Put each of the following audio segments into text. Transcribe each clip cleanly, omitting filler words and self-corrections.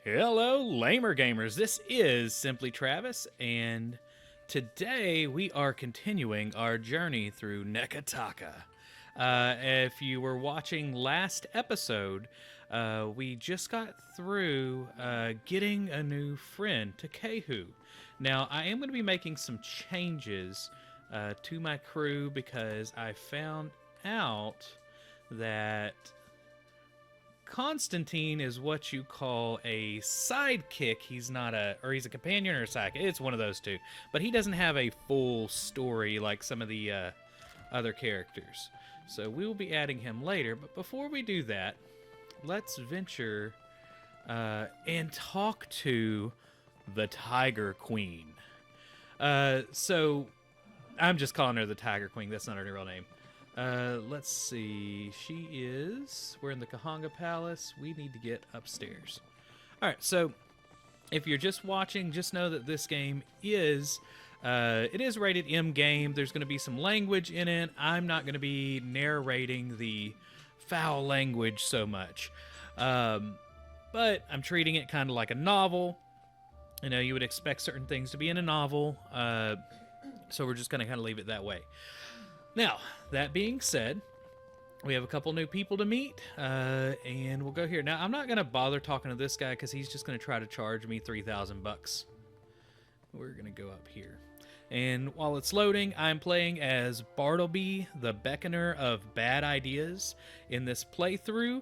Hello, Lamer Gamers. This is Simply Travis, and today we are continuing our journey through Neketaka. If you were watching last episode, we just got through getting a new friend, Takehu. Now, I am going to be making some changes to my crew because I found out that Constantine is what you call a sidekick. He's not he's a companion or a sidekick. It's one of those two. But he doesn't have a full story like some of the other characters. So we will be adding him later. But before we do that, let's venture and talk to the Tiger Queen. So I'm just calling her the Tiger Queen. That's not her real name. Let's see. We're in the Kahanga Palace. We need to get upstairs. All right, so if you're just watching, just know that this game is, it is rated M game. There's going to be some language in it. I'm not going to be narrating the foul language so much. But I'm treating it kind of like a novel. You know, you would expect certain things to be in a novel. So we're just going to kind of leave it that way. Now, that being said, we have a couple new people to meet, and we'll go here. Now, I'm not going to bother talking to this guy because he's just going to try to charge me $3,000. We're going to go up here. And while it's loading, I'm playing as Bartleby, the Beckoner of Bad Ideas. In this playthrough,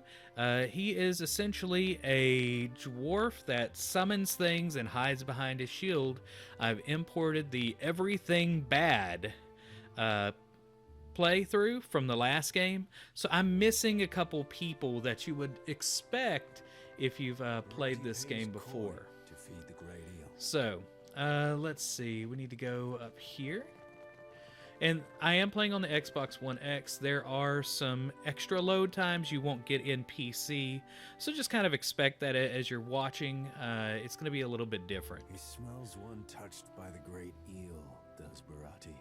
he is essentially a dwarf that summons things and hides behind his shield. I've imported the Everything Bad playthrough from the last game, so I'm missing a couple people that you would expect if you've played this game before. So let's see, we need to go up here, and I am playing on the Xbox One X. There are some extra load times you won't get in PC, so just kind of expect that as you're watching. It's going to be a little bit different. He smells one touched by the great eel, does Barati.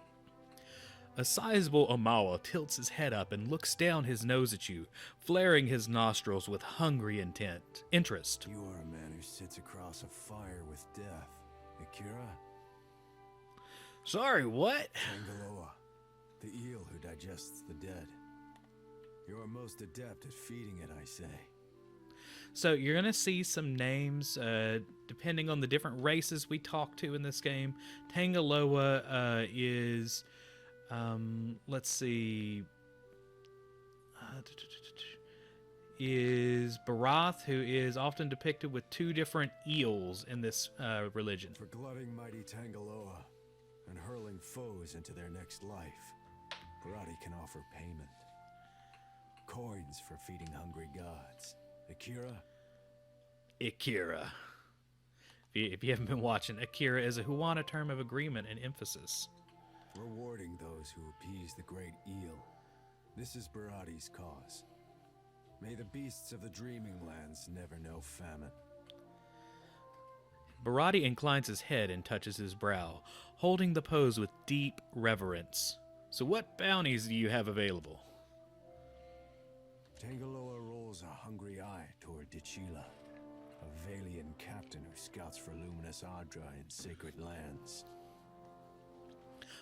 A sizable Amawa tilts his head up and looks down his nose at you, flaring his nostrils with hungry interest. You are a man who sits across a fire with death, Akira? Sorry, what? Tangaloa, the eel who digests the dead. You are most adept at feeding it, I say. So you're going to see some names, depending on the different races we talk to in this game. Tangaloa is... let's see, is Barath, who is often depicted with two different eels in this religion. For glutting mighty Tangaloa and hurling foes into their next life, Barati can offer payment. Coins for feeding hungry gods. Akira? Akira. If you haven't been watching, Akira is a Huana term of agreement and emphasis. Rewarding those who appease the great eel. This is Barati's cause. May the beasts of the dreaming lands never know famine. Barati inclines his head and touches his brow, holding the pose with deep reverence. So what bounties do you have available? Tangaloa rolls a hungry eye toward Dichila, a Valian captain who scouts for luminous Adra in sacred lands.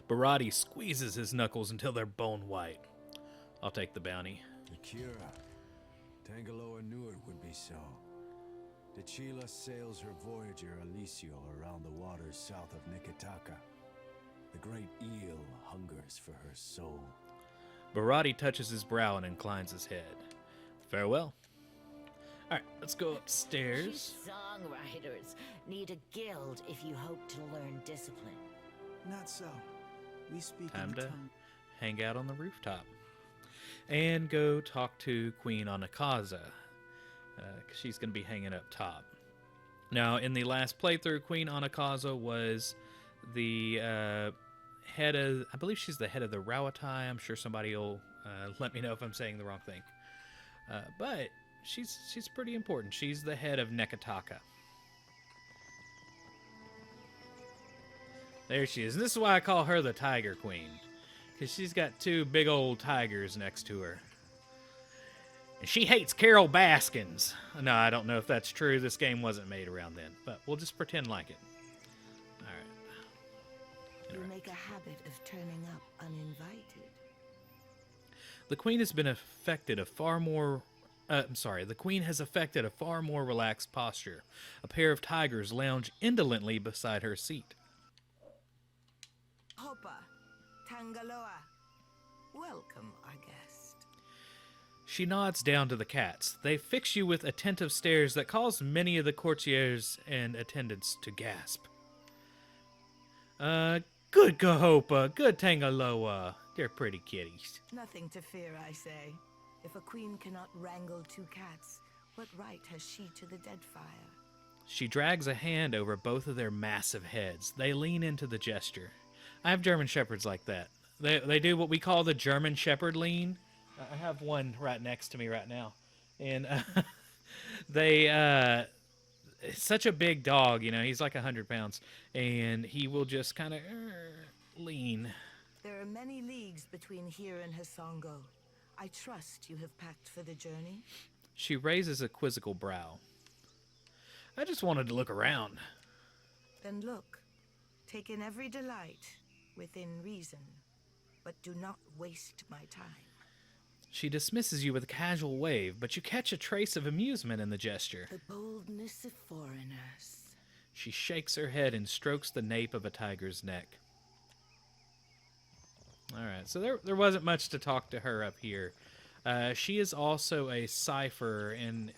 Barati squeezes his knuckles until they're bone white. I'll take the bounty. Akira. Tangaloa knew it would be so. Dichila sails her Voyager Alisio around the waters south of Neketaka. The great eel hungers for her soul. Barati touches his brow and inclines his head. Farewell. Alright, let's go upstairs. Songwriters need a guild if you hope to learn discipline. Not so. We speak Time in the to tongue. hang out on the rooftop. And go talk to Queen Onakaza. Because she's going to be hanging up top. Now, in the last playthrough, Queen Onakaza was the head of... I believe she's the head of the Rawatai. I'm sure somebody will let me know if I'm saying the wrong thing. But she's pretty important. She's the head of Neketaka. There she is. And this is why I call her the Tiger Queen. Because she's got two big old tigers next to her. And she hates Carol Baskins. No, I don't know if that's true. This game wasn't made around then, but we'll just pretend like it. All right. You make a habit of turning up uninvited. The Queen has been affected a far more... the Queen has affected a far more relaxed posture. A pair of tigers lounge indolently beside her seat. Hopa, Tangaloa, welcome, our guest. She nods down to the cats. They fix you with attentive stares that cause many of the courtiers and attendants to gasp. Good Gahopa, good Tangaloa. They're pretty kitties. Nothing to fear, I say. If a queen cannot wrangle two cats, what right has she to the Deadfire? She drags a hand over both of their massive heads. They lean into the gesture. I have German Shepherds like that. They do what we call the German Shepherd lean. I have one right next to me right now. And it's such a big dog, you know, he's like 100 pounds. And he will just kind of lean. There are many leagues between here and Hasongo. I trust you have packed for the journey. She raises a quizzical brow. I just wanted to look around. Then look. Take in every delight, within reason. But do not waste my time. She dismisses you with a casual wave, but you catch a trace of amusement in the gesture. The boldness of foreigners. She shakes her head and strokes the nape of a tiger's neck. All right, so there wasn't much to talk to her up here. She is also a cipher, and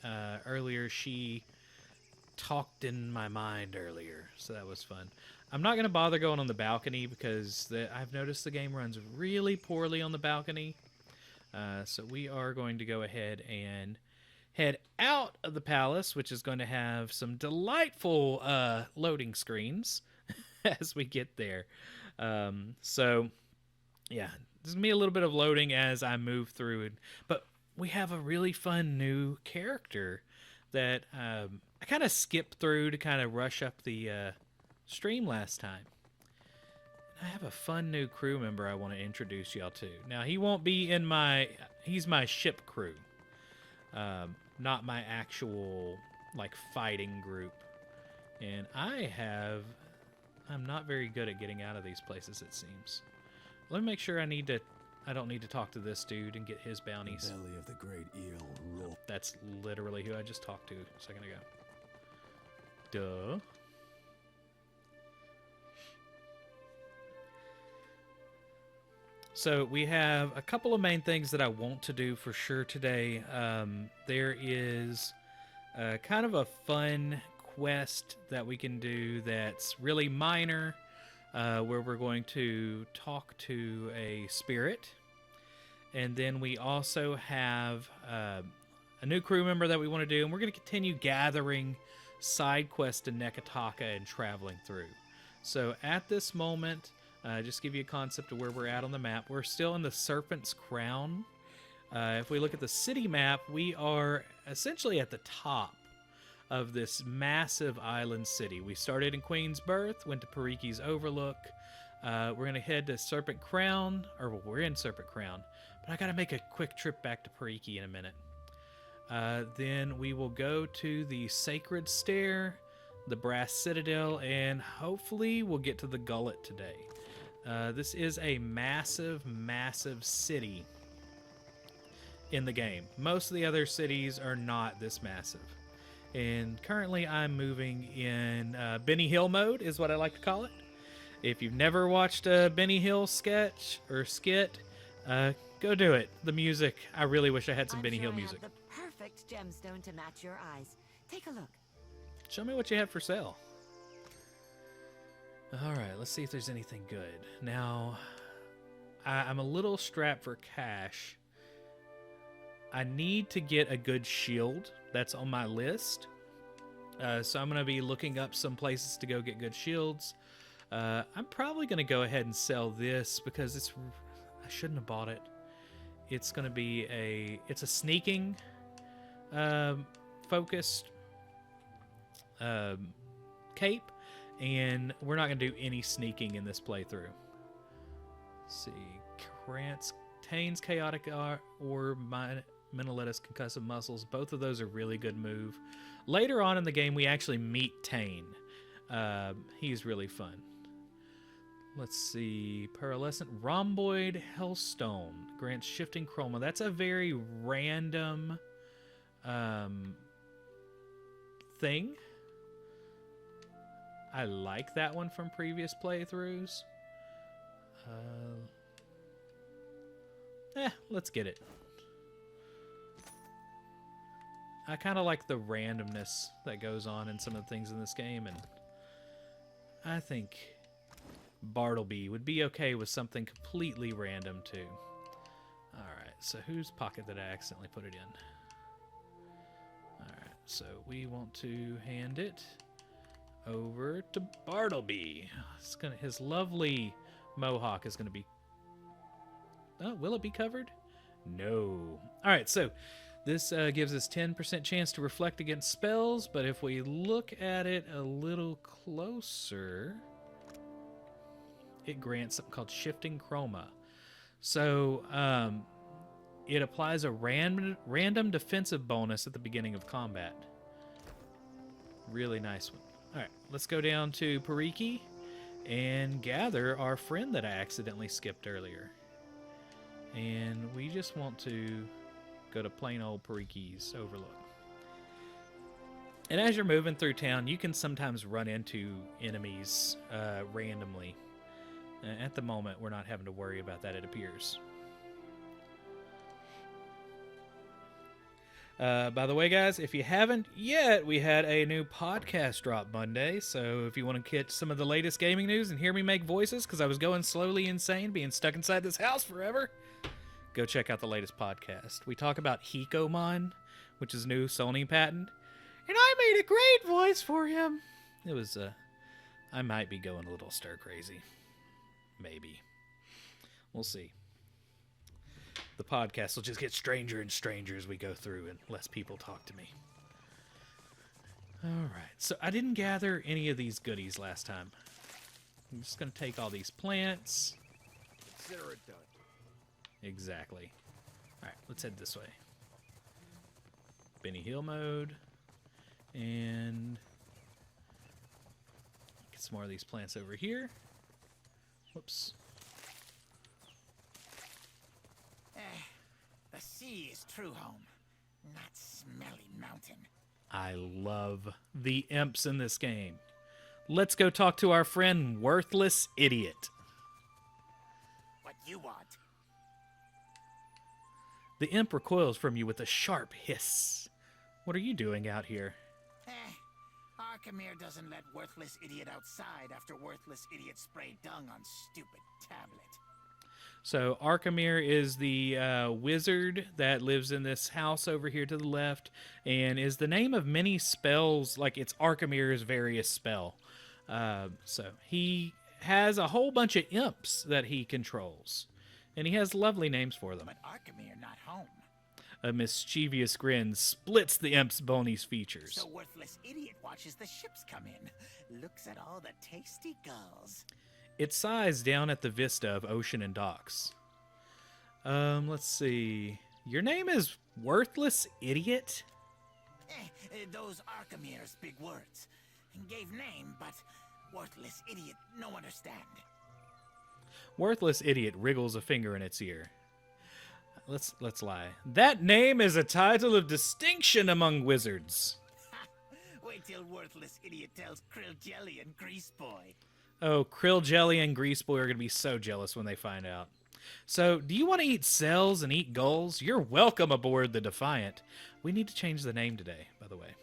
earlier she talked in my mind earlier, so that was fun. I'm not going to bother going on the balcony because I've noticed the game runs really poorly on the balcony. So we are going to go ahead and head out of the palace, which is going to have some delightful loading screens as we get there. Yeah, there's going to be a little bit of loading as I move through it. But we have a really fun new character that I kind of skipped through to kind of rush up the stream last time. I have a fun new crew member I want to introduce y'all to. Now, he won't be in he's my ship crew. Not my actual, like, fighting group. And I'm not very good at getting out of these places, it seems. Let me make sure I don't need to talk to this dude and get his bounties. The belly of the great eel roll. That's literally who I just talked to a second ago. Duh. So we have a couple of main things that I want to do for sure today. There is kind of a fun quest that we can do that's really minor. Where we're going to talk to a spirit. And then we also have a new crew member that we want to do. And we're going to continue gathering side quests in Neketaka and traveling through. So at this moment, just give you a concept of where we're at on the map. We're still in the Serpent's Crown. If we look at the city map, we are essentially at the top of this massive island city. We started in Queen's Berth, went to Pariki's Overlook. We're going to head to Serpent Crown, we're in Serpent Crown, but I got to make a quick trip back to Pariki in a minute. Then we will go to the Sacred Stair, the Brass Citadel, and hopefully we'll get to the Gullet today. This is a massive, massive city in the game. Most of the other cities are not this massive. And currently I'm moving in Benny Hill mode, is what I like to call it. If you've never watched a Benny Hill sketch or skit, go do it. The music, I really wish I had some Benny Hill music. I have the perfect gemstone to match your eyes. Take a look. Show me what you have for sale. All right, let's see if there's anything good. Now, I'm a little strapped for cash. I need to get a good shield. That's on my list. So I'm going to be looking up some places to go get good shields. I'm probably going to go ahead and sell this because I shouldn't have bought it. It's going to be it's a sneaking focused cape, and we're not going to do any sneaking in this playthrough. Let's see. Tain's chaotic or Menolettus Concussive Muscles. Both of those are really good move. Later on in the game, we actually meet Tane. He's really fun. Let's see. Pearlescent Rhomboid Hellstone. Grants Shifting Chroma. That's a very random thing. I like that one from previous playthroughs. Let's get it. I kind of like the randomness that goes on in some of the things in this game, and I think Bartleby would be okay with something completely random too. Alright, so whose pocket did I accidentally put it in? Alright, so we want to hand it over to Bartleby. His lovely mohawk is going to be... Oh, will it be covered? No. Alright, so this gives us 10% chance to reflect against spells, but if we look at it a little closer, it grants something called Shifting Chroma. So it applies a random defensive bonus at the beginning of combat. Really nice one. Alright, let's go down to Pariki and gather our friend that I accidentally skipped earlier. And we just want to go to plain old Pariki's Overlook. And as you're moving through town, you can sometimes run into enemies randomly. At the moment, we're not having to worry about that, it appears. By the way, guys, if you haven't yet, we had a new podcast drop Monday. So if you want to catch some of the latest gaming news and hear me make voices, because I was going slowly insane, being stuck inside this house forever, go check out the latest podcast. We talk about Hikomon, which is a new Sony patent. And I made a great voice for him. It was, I might be going a little stir crazy. Maybe. We'll see. The podcast will just get stranger and stranger as we go through and less people talk to me. Alright, so I didn't gather any of these goodies last time. I'm just going to take all these plants. Consider it done. Exactly. Alright, let's head this way. Benny Hill mode. And get some more of these plants over here. Whoops. The sea is true home, not smelly mountain. I love the imps in this game. Let's go talk to our friend Worthless Idiot. What you want? The imp recoils from you with a sharp hiss. What are you doing out here? Archimere doesn't let Worthless Idiot outside after Worthless Idiot sprayed dung on stupid tablet. So Archimere is the wizard that lives in this house over here to the left, and is the name of many spells, like it's Archimere's various spell. So he has a whole bunch of imps that he controls, and he has lovely names for them. But Archimere not home. A mischievous grin splits the imp's bony features. So Worthless Idiot watches the ships come in, looks at all the tasty gulls. It sighs down at the vista of ocean and docks. Let's see. Your name is Worthless Idiot? Those Archimere's big words. Gave name, but Worthless Idiot no understand. Worthless Idiot wriggles a finger in its ear. Let's lie. That name is a title of distinction among wizards. Wait till Worthless Idiot tells Krill Jelly and Grease Boy. Oh, Krill Jelly and Grease Boy are going to be so jealous when they find out. So, do you want to eat cells and eat gulls? You're welcome aboard the Defiant. We need to change the name today, by the way.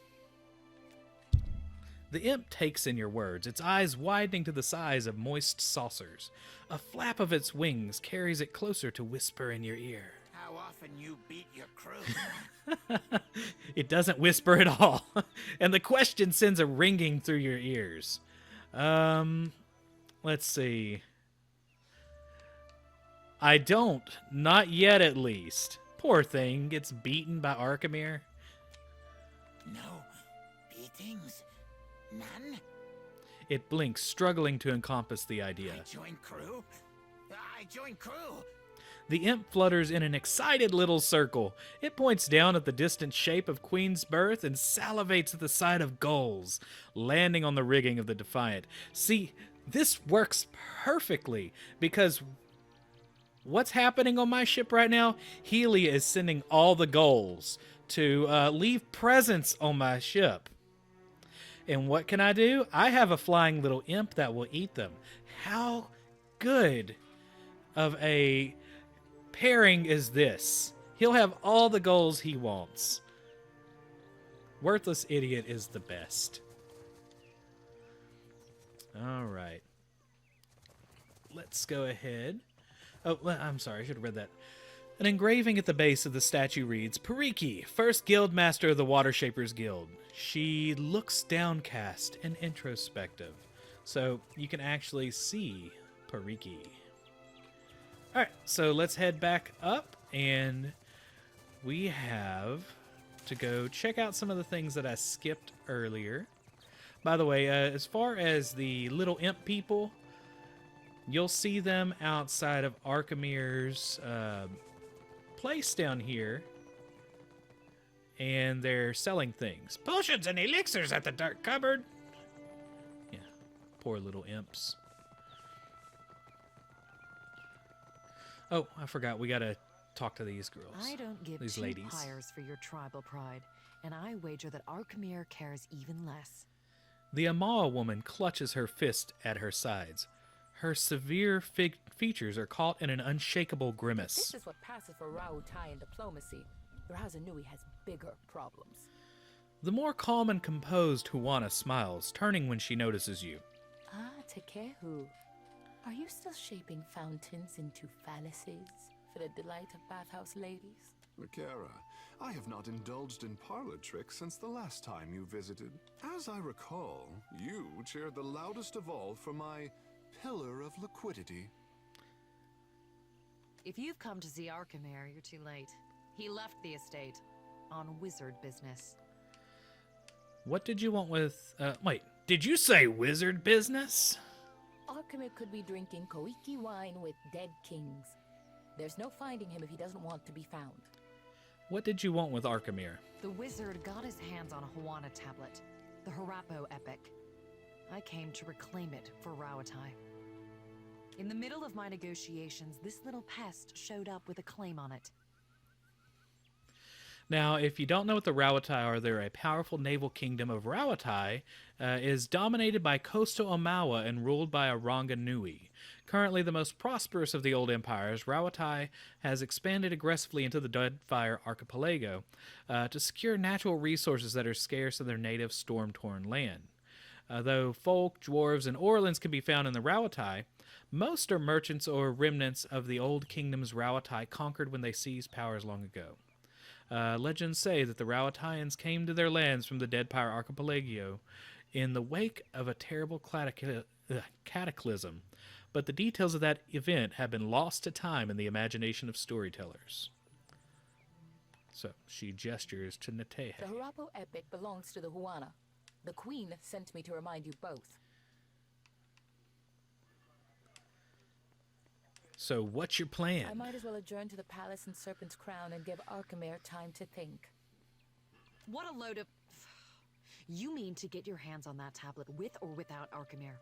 The imp takes in your words, its eyes widening to the size of moist saucers. A flap of its wings carries it closer to whisper in your ear. How often you beat your crew? It doesn't whisper at all. And the question sends a ringing through your ears. Let's see. I don't. Not yet, at least. Poor thing gets beaten by Archimere. No. Beatings? None? It blinks, struggling to encompass the idea. I join crew? I join crew! The imp flutters in an excited little circle. It points down at the distant shape of Queen's Berth and salivates at the sight of gulls landing on the rigging of the Defiant. See, this works perfectly because what's happening on my ship right now? Healy is sending all the gulls to leave presents on my ship. And what can I do? I have a flying little imp that will eat them. How good of a pairing is this? He'll have all the goals he wants. Worthless Idiot is the best. All right. Let's go ahead. Oh, I'm sorry. I should have read that. An engraving at the base of the statue reads, Pariki, first guild master of the Water Shapers Guild. She looks downcast and introspective. So you can actually see Pariki. All right, so let's head back up, and we have to go check out some of the things that I skipped earlier. By the way, as far as the little imp people, you'll see them outside of Archimere's place down here, and they're selling things. Potions and elixirs at the dark cupboard. Yeah, poor little imps. Oh, I forgot. We gotta talk to these girls. I don't give these two ladies. pyres for your tribal pride, and I wager that Archimere cares even less. The Amaa woman clutches her fist at her sides. Her severe features are caught in an unshakable grimace. This is what passes for Rautai in diplomacy. Rahanui has bigger problems. The more calm and composed Huana smiles, turning when she notices you. Ah, Tekehu. Are you still shaping fountains into phalluses for the delight of bathhouse ladies? Makara, I have not indulged in parlor tricks since the last time you visited. As I recall, you cheered the loudest of all for my pillar of liquidity. If you've come to see Archimere, you're too late. He left the estate on wizard business. What did you want with... wait, did you say wizard business? Archimere could be drinking Koiki wine with dead kings. There's no finding him if he doesn't want to be found. What did you want with Archimere? The wizard got his hands on a Huana tablet, the Harapo epic. I came to reclaim it for Rautai. In the middle of my negotiations, this little pest showed up with a claim on it. Now, if you don't know what the Rauatai are, they're a powerful naval kingdom of Rauatai, is dominated by coastal Omawa and ruled by a Ranganui. Currently the most prosperous of the old empires, Rauatai has expanded aggressively into the Deadfire archipelago to secure natural resources that are scarce in their native storm-torn land. Though folk, dwarves, and Orlans can be found in the Rauatai, most are merchants or remnants of the old kingdoms Rauatai conquered when they seized powers long ago. Legends say that the Rauataians came to their lands from the Deadfire archipelago in the wake of a terrible cataclysm, but the details of that event have been lost to time in the imagination of storytellers. So she gestures to Netehe. The Harapo epic belongs to the Huana. The Queen sent me to remind you both. So what's your plan? I might as well adjourn to the palace in Serpent's Crown and give Archimere time to think. What a load of... You mean to get your hands on that tablet with or without Archimere?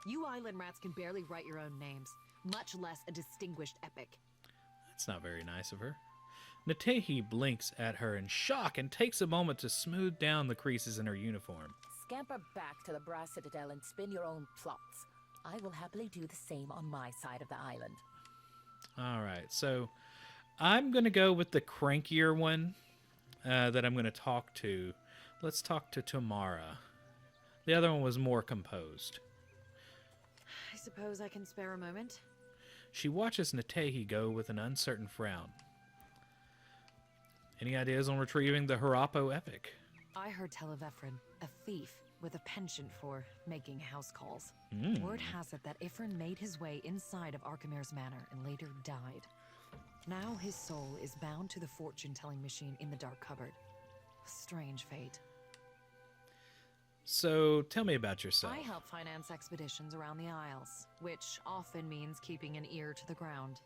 You island rats can barely write your own names, much less a distinguished epic. That's not very nice of her. Netehe blinks at her in shock and takes a moment to smooth down the creases in her uniform. Scamper back to the Brass Citadel and spin your own plots. I will happily do the same on my side of the island. All right, so I'm going to go with the crankier one that I'm going to talk to. Let's talk to Tamara. The other one was more composed. I suppose I can spare a moment. She watches Netehe go with an uncertain frown. Any ideas on retrieving the Harapo epic? I heard tell of Ephron, a thief with a penchant for making house calls. Word has it that Ephron made his way inside of Archimere's manor and later died. Now his soul is bound to the fortune-telling machine in the dark cupboard. Strange fate. So tell me about yourself. I help finance expeditions around the Isles, which often means keeping an ear to the ground.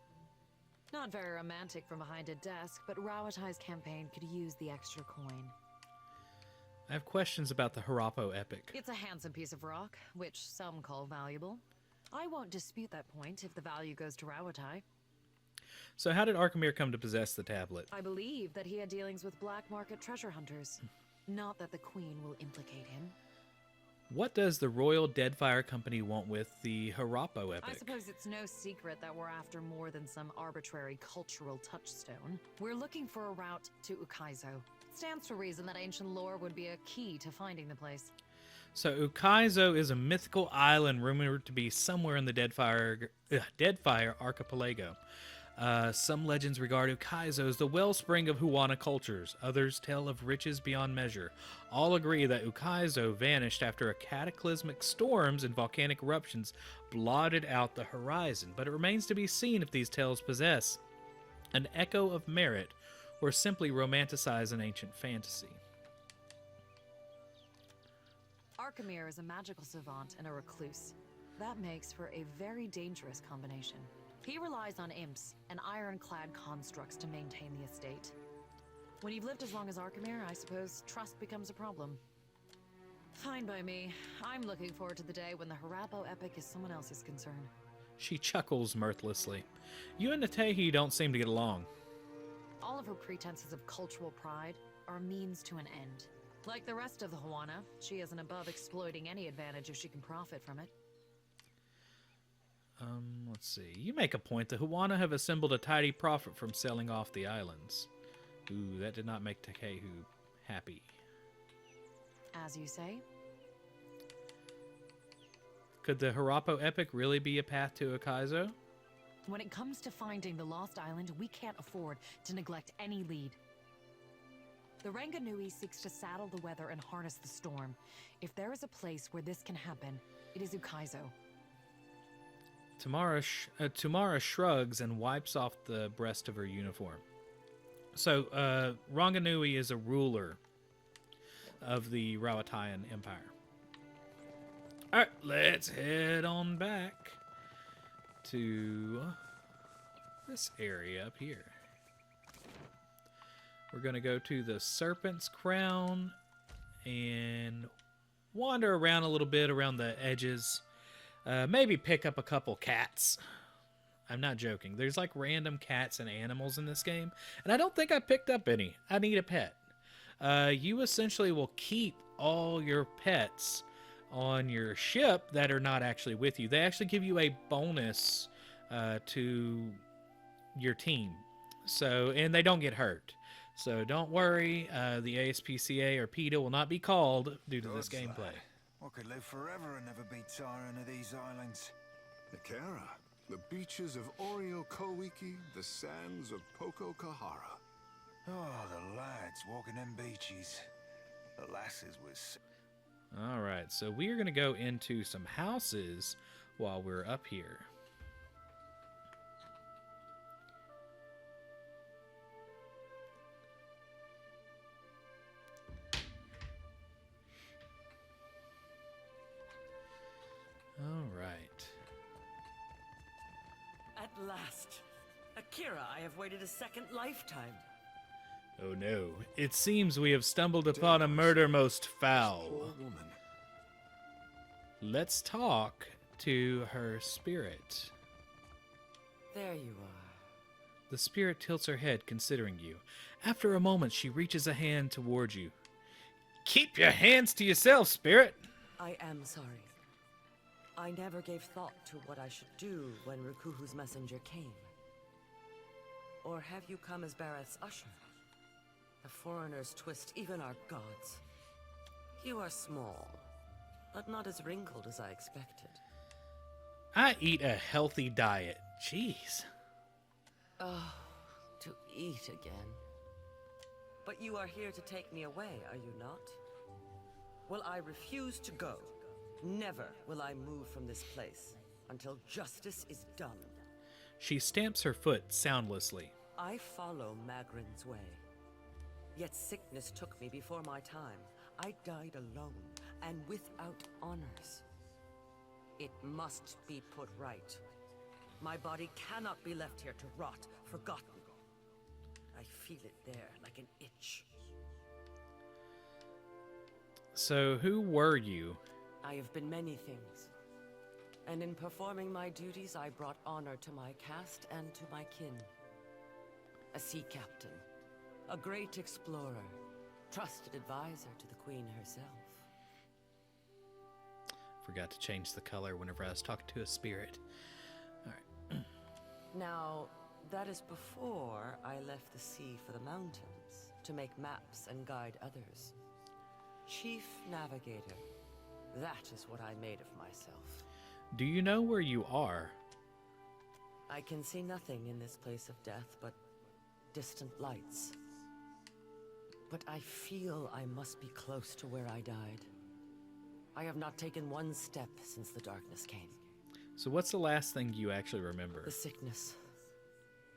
Not very romantic from behind a desk, but Rawatai's campaign could use the extra coin. I have questions about the Harapo epic. It's a handsome piece of rock, which some call valuable. I won't dispute that point if the value goes to Rawatai. So how did Arkemir come to possess the tablet? I believe that he had dealings with black market treasure hunters. Not that the Queen will implicate him. What does the Royal Deadfire Company want with the Harapo epic? I suppose it's no secret that we're after more than some arbitrary cultural touchstone. We're looking for a route to Ukaizo. Stands to reason that ancient lore would be a key to finding the place. So Ukaizo is a mythical island rumored to be somewhere in the Deadfire archipelago. Some legends regard Ukaizo as the wellspring of Huana cultures. Others tell of riches beyond measure. All agree that Ukaizo vanished after a cataclysmic storms and volcanic eruptions blotted out the horizon. But it remains to be seen if these tales possess an echo of merit or simply romanticize an ancient fantasy. Arkemir is a magical savant and a recluse. That makes for a very dangerous combination. He relies on imps and ironclad constructs to maintain the estate. When you've lived as long as Arkemir, I suppose trust becomes a problem. Fine by me. I'm looking forward to the day when the Harapo epic is someone else's concern. She chuckles mirthlessly. You and Natehi don't seem to get along. All of her pretenses of cultural pride are a means to an end. Like the rest of the Huana, she isn't above exploiting any advantage if she can profit from it. Let's see. You make a point. The Huana have assembled a tidy profit from selling off the islands. Ooh, that did not make Takehu happy. As you say. Could the Harapo epic really be a path to Ukaizo? When it comes to finding the lost island, we can't afford to neglect any lead. The Ranganui seeks to saddle the weather and harness the storm. If there is a place where this can happen, it is Ukaizo. Tamara shrugs and wipes off the breast of her uniform. So, Ranganui is a ruler of the Rawatayan Empire. Alright, let's head on back to this area up here. We're going to go to the Serpent's Crown and wander around a little bit around the edges. Maybe pick up a couple cats. I'm not joking. There's like random cats and animals in this game, and I don't think I picked up any. I need a pet. You essentially will keep all your pets on your ship that are not actually with you. They actually give you a bonus to your team. So, and they don't get hurt. So don't worry, the ASPCA or PETA will not be called due to this gameplay. I could live forever and never be tiring of these islands. Nikera, the beaches of Oreo Kowiki, the sands of Poko Kahara. Oh, the lads walking them beaches. The lasses was... All right, so we are going to go into some houses while we're up here. All right. At last. Akira, I have waited a second lifetime. Oh no, it seems we have stumbled upon a murder most foul. Poor woman. Let's talk to her spirit. There you are. The spirit tilts her head, considering you. After a moment, she reaches a hand towards you. Keep your hands to yourself, spirit! I am sorry. I never gave thought to what I should do when Rikuhu's messenger came. Or have you come as Bareth's usher? The foreigners twist even our gods. You are small, but not as wrinkled as I expected. I eat a healthy diet. Jeez. Oh, to eat again. But you are here to take me away, are you not? Well, I refuse to go. Never will I move from this place until justice is done. She stamps her foot soundlessly. I follow Magrin's way. Yet sickness took me before my time. I died alone and without honors. It must be put right. My body cannot be left here to rot, forgotten. I feel it there like an itch. So, who were you? I have been many things. And in performing my duties, I brought honor to my caste and to my kin. A sea captain, a great explorer, trusted advisor to the Queen herself. Forgot to change the color whenever I was talking to a spirit. Alright. Now, that is before I left the sea for the mountains to make maps and guide others. Chief Navigator. That is what I made of myself. Do you know where you are? I can see nothing in this place of death but distant lights. But I feel I must be close to where I died. I have not taken one step since the darkness came. So what's the last thing you actually remember? The sickness.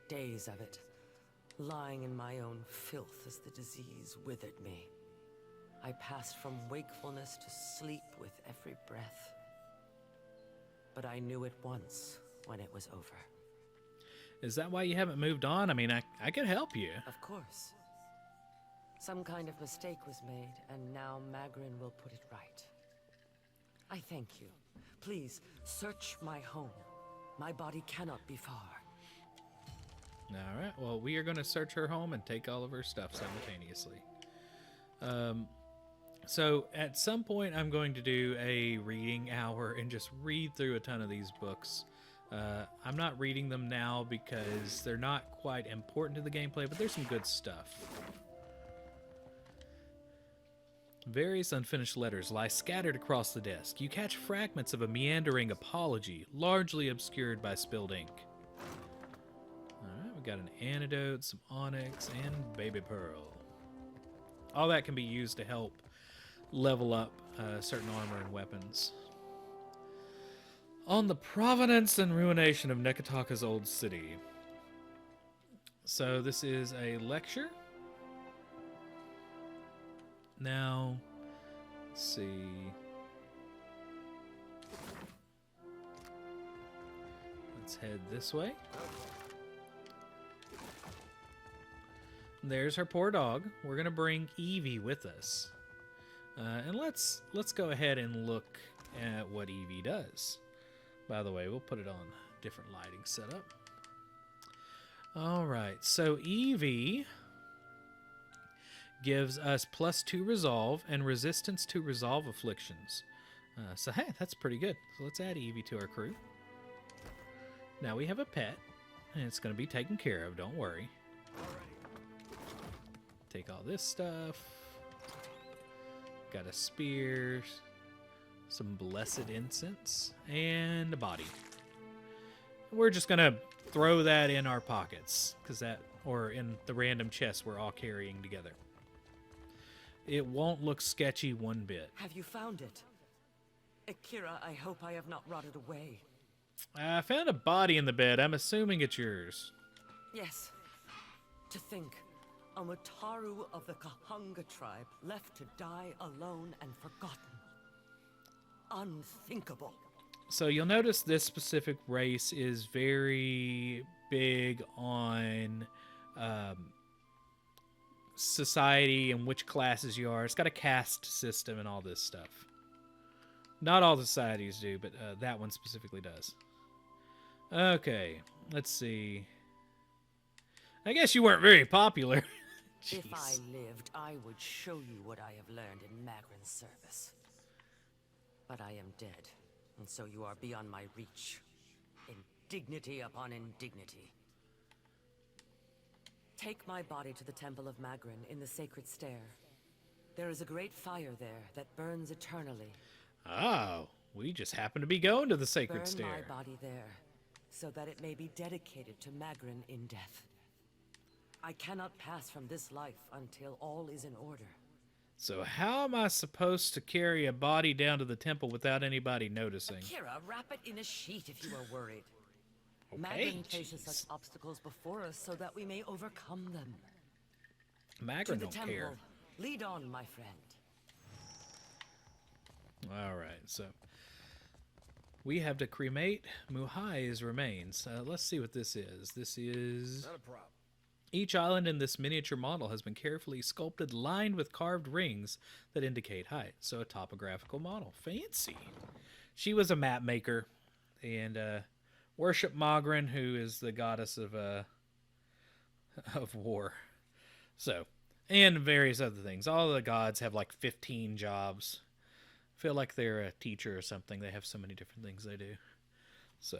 Days of it. Lying in my own filth as the disease withered me. I passed from wakefulness to sleep with every breath. But I knew it once when it was over. Is that why you haven't moved on? I mean, I could help you. Of course. Some kind of mistake was made, and now Magrin will put it right. I thank you. Please, search my home. My body cannot be far. Alright, well, we are going to search her home and take all of her stuff simultaneously. So, at some point, I'm going to do a reading hour and just read through a ton of these books. I'm not reading them now because they're not quite important to the gameplay, but there's some good stuff. Various unfinished letters lie scattered across the desk. You catch fragments of a meandering apology, largely obscured by spilled ink. Alright, we got an antidote, some onyx, and baby pearl. All that can be used to help level up certain armor and weapons. On the provenance and ruination of Neketaka's old city. So this is a lecture. Now, let's see. Let's head this way. There's her poor dog. We're gonna bring Evie with us, and let's go ahead and look at what Evie does. By the way, we'll put it on different lighting setup. All right, so Evie gives us +2 resolve and resistance to resolve afflictions. So hey, that's pretty good. So let's add Evie to our crew. Now we have a pet, and it's going to be taken care of, don't worry. Take all this stuff. Got a spear, some blessed incense, and a body. We're just going to throw that in our pockets, or in the random chests we're all carrying together. It won't look sketchy one bit. Have you found it? Akira, I hope I have not rotted away. I found a body in the bed. I'm assuming it's yours. Yes. To think, a Mutaru of the Kahunga tribe left to die alone and forgotten. Unthinkable. So you'll notice this specific race is very big on society and which classes you are. It's got a caste system and all this stuff. Not all societies do, but that one specifically does. Okay, let's see. I guess you weren't very popular. If I lived, I would show you what I have learned in Magrin's service. But I am dead, and so you are beyond my reach. Indignity upon indignity. Take my body to the Temple of Magrin in the Sacred Stair. There is a great fire there that burns eternally. Oh, we just happen to be going to the Sacred Stair. Burn my body there, so that it may be dedicated to Magrin in death. I cannot pass from this life until all is in order. So how am I supposed to carry a body down to the temple without anybody noticing? Akira, wrap it in a sheet if you are worried. Okay, Magrin places such obstacles before us so that we may overcome them. Magrin don't care. Lead on, my friend. All right, so We have to cremate Muhai's remains. Let's see what this is. This is... Not a problem. Each island in this miniature model has been carefully sculpted, lined with carved rings that indicate height. So a topographical model. Fancy. She was a map maker and worshipped Magrin, who is the goddess of war. So, and various other things. All the gods have like 15 jobs. I feel like they're a teacher or something. They have so many different things they do. So...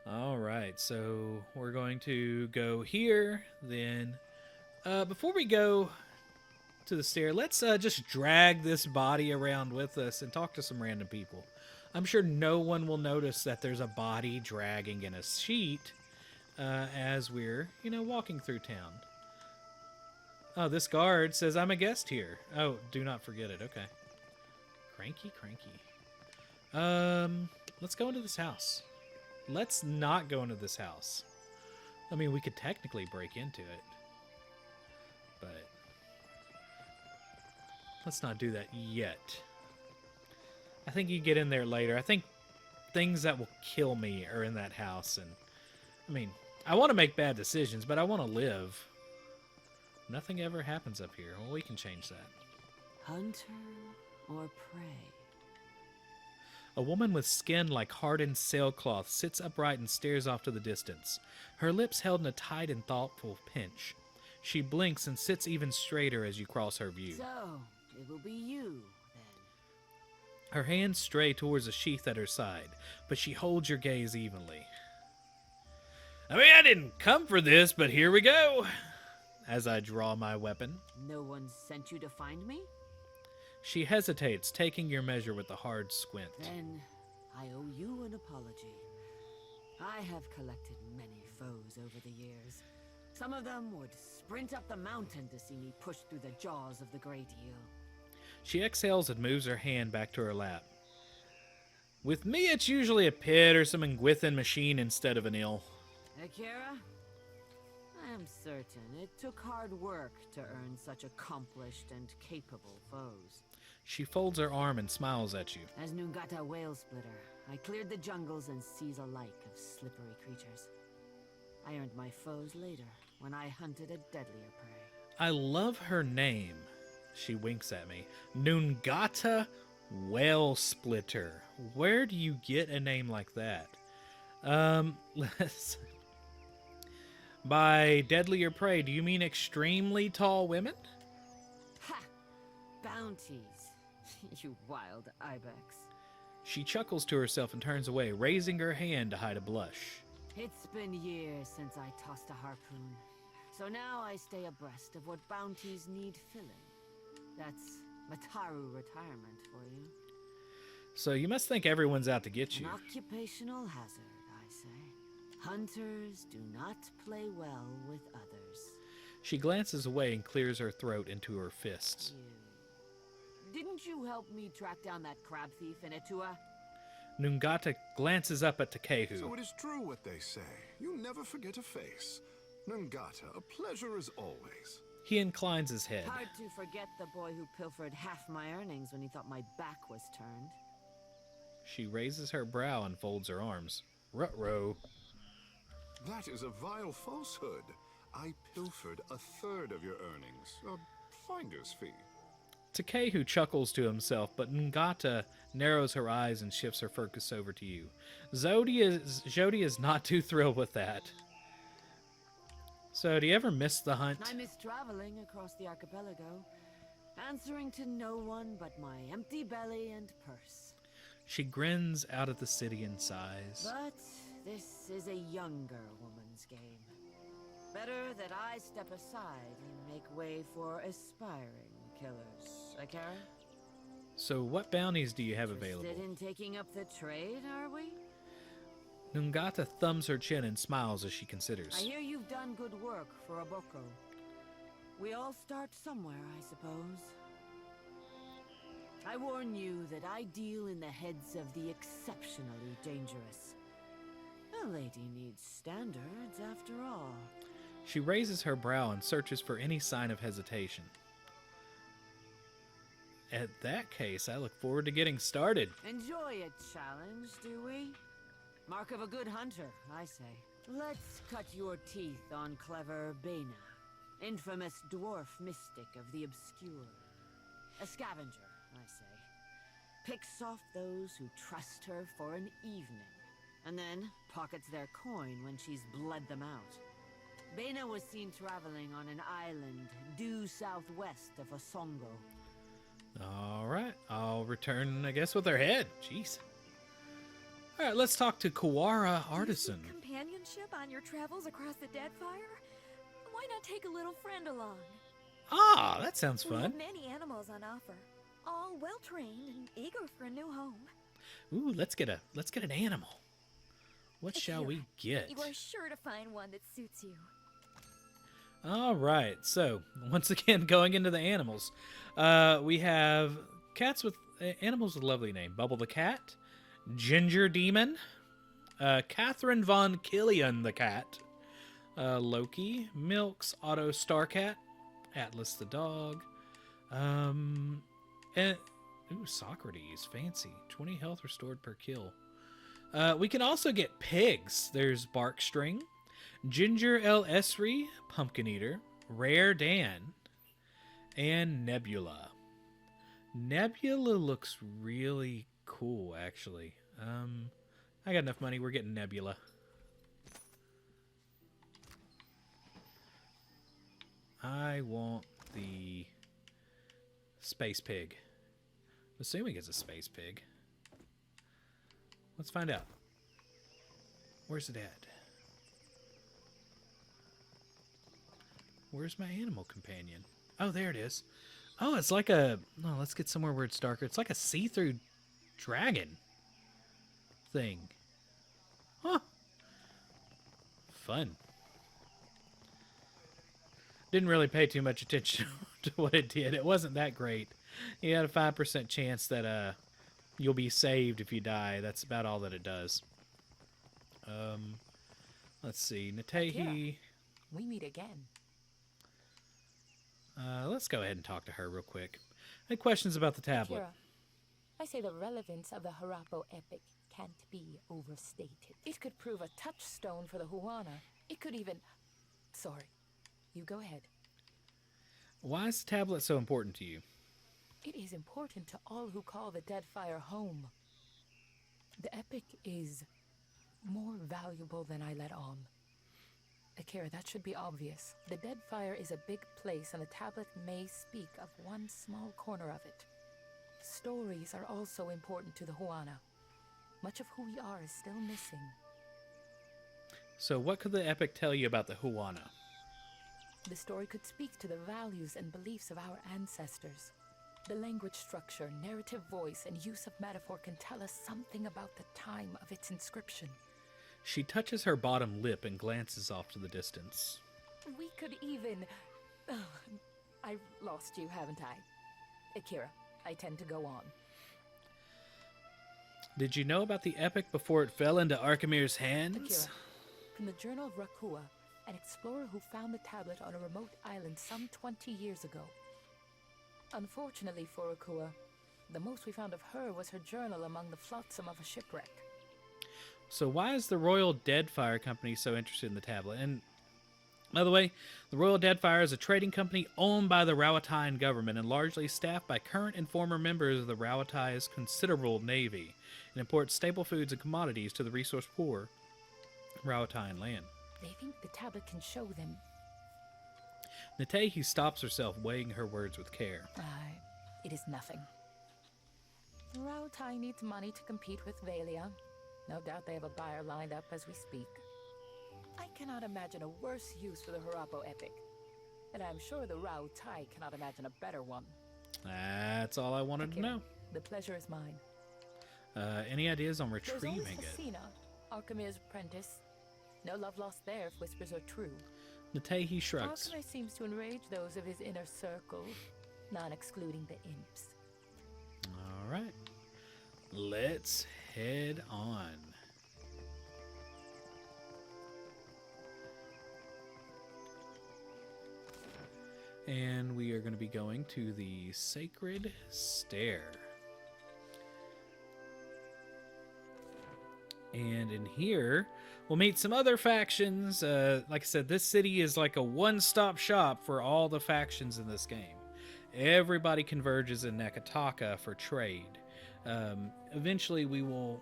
all right, so we're going to go here. Then, before we go to the stair, let's just drag this body around with us and talk to some random people. I'm sure no one will notice that there's a body dragging in a sheet as we're, walking through town. Oh, this guard says I'm a guest here. Oh, do not forget it. Okay. Cranky. Let's go into this house. Let's not go into this house. I mean, we could technically break into it, but let's not do that yet. I think you get in there later. I think things that will kill me are in that house, and I mean, I want to make bad decisions, but I want to live. Nothing ever happens up here. Well, we can change that. Hunter or prey? A woman with skin like hardened sailcloth sits upright and stares off to the distance, her lips held in a tight and thoughtful pinch. She blinks and sits even straighter as you cross her view. So, it will be you, then. Her hands stray towards a sheath at her side, but she holds your gaze evenly. I mean, I didn't come for this, but here we go, as I draw my weapon. No one sent you to find me? She hesitates, taking your measure with a hard squint. Then I owe you an apology. I have collected many foes over the years. Some of them would sprint up the mountain to see me push through the jaws of the great eel. She exhales and moves her hand back to her lap. With me, it's usually a pit or some Ingwithan machine instead of an eel. Akira, I am certain it took hard work to earn such accomplished and capable foes. She folds her arm and smiles at you. As Nungata Whale Splitter, I cleared the jungles and seas alike of slippery creatures. I earned my foes later, when I hunted a deadlier prey. I love her name. She winks at me. Nungata Whale Splitter. Where do you get a name like that? Let's... By deadlier prey, do you mean extremely tall women? Ha! Bounties. You wild ibex. She chuckles to herself and turns away, raising her hand to hide a blush. It's been years since I tossed a harpoon, so now I stay abreast of what bounties need filling. That's Mataru retirement for you. So you must think everyone's out to get you. An occupational hazard, I say. Hunters do not play well with others. She glances away and clears her throat into her fists. Didn't you help me track down that crab thief in Etua? Nungata glances up at Takehu. So it is true what they say. You never forget a face. Nungata, a pleasure as always. He inclines his head. Hard to forget the boy who pilfered half my earnings when he thought my back was turned. She raises her brow and folds her arms. Ruh-roh. That is a vile falsehood. I pilfered a third of your earnings. A finder's fee. Takehu chuckles to himself, but Ngata narrows her eyes and shifts her focus over to you. Jody is not too thrilled with that. So, do you ever miss the hunt? I miss traveling across the archipelago, answering to no one but my empty belly and purse. She grins out at the city and sighs. But this is a younger woman's game. Better that I step aside and make way for aspiring killers. Akira? So what bounties do you have available? Interested in taking up the trade, are we? Nungata thumbs her chin and smiles as she considers. I hear you've done good work for Aboko. We all start somewhere, I suppose. I warn you that I deal in the heads of the exceptionally dangerous. A lady needs standards, after all. She raises her brow and searches for any sign of hesitation. at that case, I look forward to getting started. Enjoy a challenge, do we? Mark of a good hunter, I say. Let's cut your teeth on clever Bena, infamous dwarf mystic of the obscure. A scavenger, I say. Picks off those who trust her for an evening, and then pockets their coin when she's bled them out. Bena was seen traveling on an island due southwest of Osongo. All right, I'll return, I guess, with her head. Jeez. All right, let's talk to Kawara Artisan. Do you seek companionship on your travels across the Deadfire? Why not take a little friend along? Ah, that sounds We fun. have many animals on offer, all well trained and eager for a new home. Ooh, let's get an animal. What shall we get? You are sure to find one that suits you. All right, so once again, going into the animals, we have cats with animals with a lovely name: Bubble the cat, Ginger Demon, Catherine von Killian the cat, Loki, Milks, Otto Starcat, Atlas the dog, and Socrates, fancy, 20 health restored per kill. We can also get pigs. There's Barkstring, Ginger El Esri, Pumpkin Eater, Rare Dan, and Nebula. Nebula looks really cool, actually. I got enough money. We're getting Nebula. I want the space pig. I'm assuming it's a space pig. Let's find out. Where's it at? Where's my animal companion? Oh, there it is. Oh, it's like a... No, let's get somewhere where it's darker. It's like a see-through dragon thing. Huh. Fun. Didn't really pay too much attention to what it did. It wasn't that great. You had a 5% chance that you'll be saved if you die. That's about all that it does. Let's see. Natehi. We meet again. Let's go ahead and talk to her real quick. I had questions about the tablet. Akira, I say the relevance of the Harapo epic can't be overstated. It could prove a touchstone for the Huana. It could even... Sorry. You go ahead. Why is the tablet so important to you? It is important to all who call the Deadfire home. The epic is more valuable than I let on. Akira, that should be obvious. The Deadfire is a big place, and the tablet may speak of one small corner of it. Stories are also important to the Huana. Much of who we are is still missing. So what could the epic tell you about the Huana? The story could speak to the values and beliefs of our ancestors. The language structure, narrative voice, and use of metaphor can tell us something about the time of its inscription. She touches her bottom lip and glances off to the distance. We could even... Oh, I've lost you, haven't I? Akira, I tend to go on. Did you know about the epic before it fell into Archimir's hands? Akira, from the Journal of Rakua, an explorer who found the tablet on a remote island some 20 years ago. Unfortunately for Rakua, the most we found of her was her journal among the flotsam of a shipwreck. So why is the Royal Deadfire Company so interested in the tablet? And, by the way, the Royal Deadfire is a trading company owned by the Rauatine government and largely staffed by current and former members of the Rauatine's considerable navy and imports staple foods and commodities to the resource-poor Rauatine land. They think the tablet can show them. Natehi stops herself, weighing her words with care. It is nothing. Rautai needs money to compete with Valia. No doubt they have a buyer lined up as we speak. I cannot imagine a worse use for the Harapo epic. And I'm sure the Rautai cannot imagine a better one. That's all I wanted to know. The pleasure is mine. Any ideas on There's retrieving always it? Hasina, Archimir's apprentice. No love lost there if whispers are true. Natehi shrugs. Archimir seems to enrage those of his inner circle, not excluding the imps. All right. Let's head on. And we are going to be going to the Sacred Stair. And in here, we'll meet some other factions. Like I said, this city is like a one-stop shop for all the factions in this game. Everybody converges in Neketaka for trade. Eventually, we will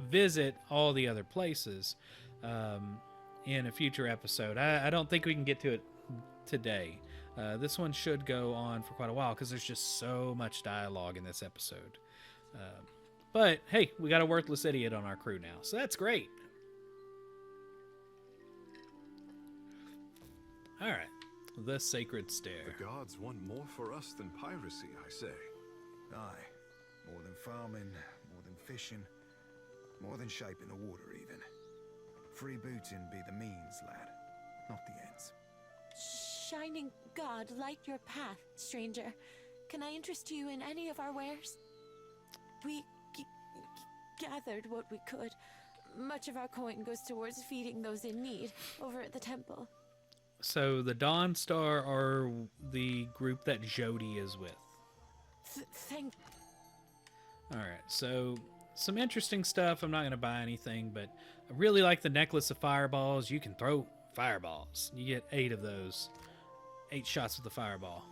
visit all the other places in a future episode. I don't think we can get to it today. This one should go on for quite a while because there's just so much dialogue in this episode. But hey, we got a worthless idiot on our crew now, so that's great. All right, the Sacred Stair. The gods want more for us than piracy, I say. Aye. More than farming, more than fishing, more than shaping the water even. Freebooting be the means, lad, not the ends. Shining God, light your path, stranger. Can I interest you in any of our wares? We gathered what we could. Much of our coin goes towards feeding those in need over at the temple. So the Dawn Star are the group that Jody is with. Thank. All right, so some interesting stuff. I'm not going to buy anything, but I really like the necklace of fireballs. You can throw fireballs. You get 8 of those. 8 shots with the fireball.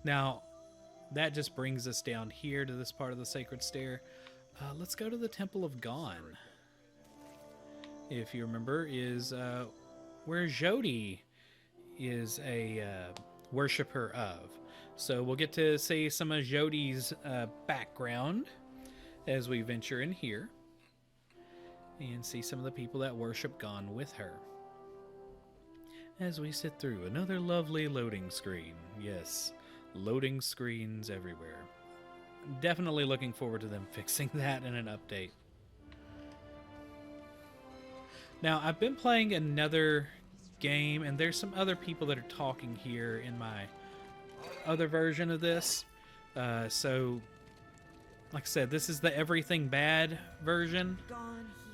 Now, that just brings us down here to this part of the Sacred Stair. Let's go to the Temple of Gon. If you remember, is where Jody is a worshiper of. So we'll get to see some of Jody's background as we venture in here and see some of the people that worship Gon with her. As we sit through another lovely loading screen. Yes, loading screens everywhere. I'm definitely looking forward to them fixing that in an update. Now, I've been playing another game, and there's some other people that are talking here in my other version of this. So, like I said, this is the everything bad version.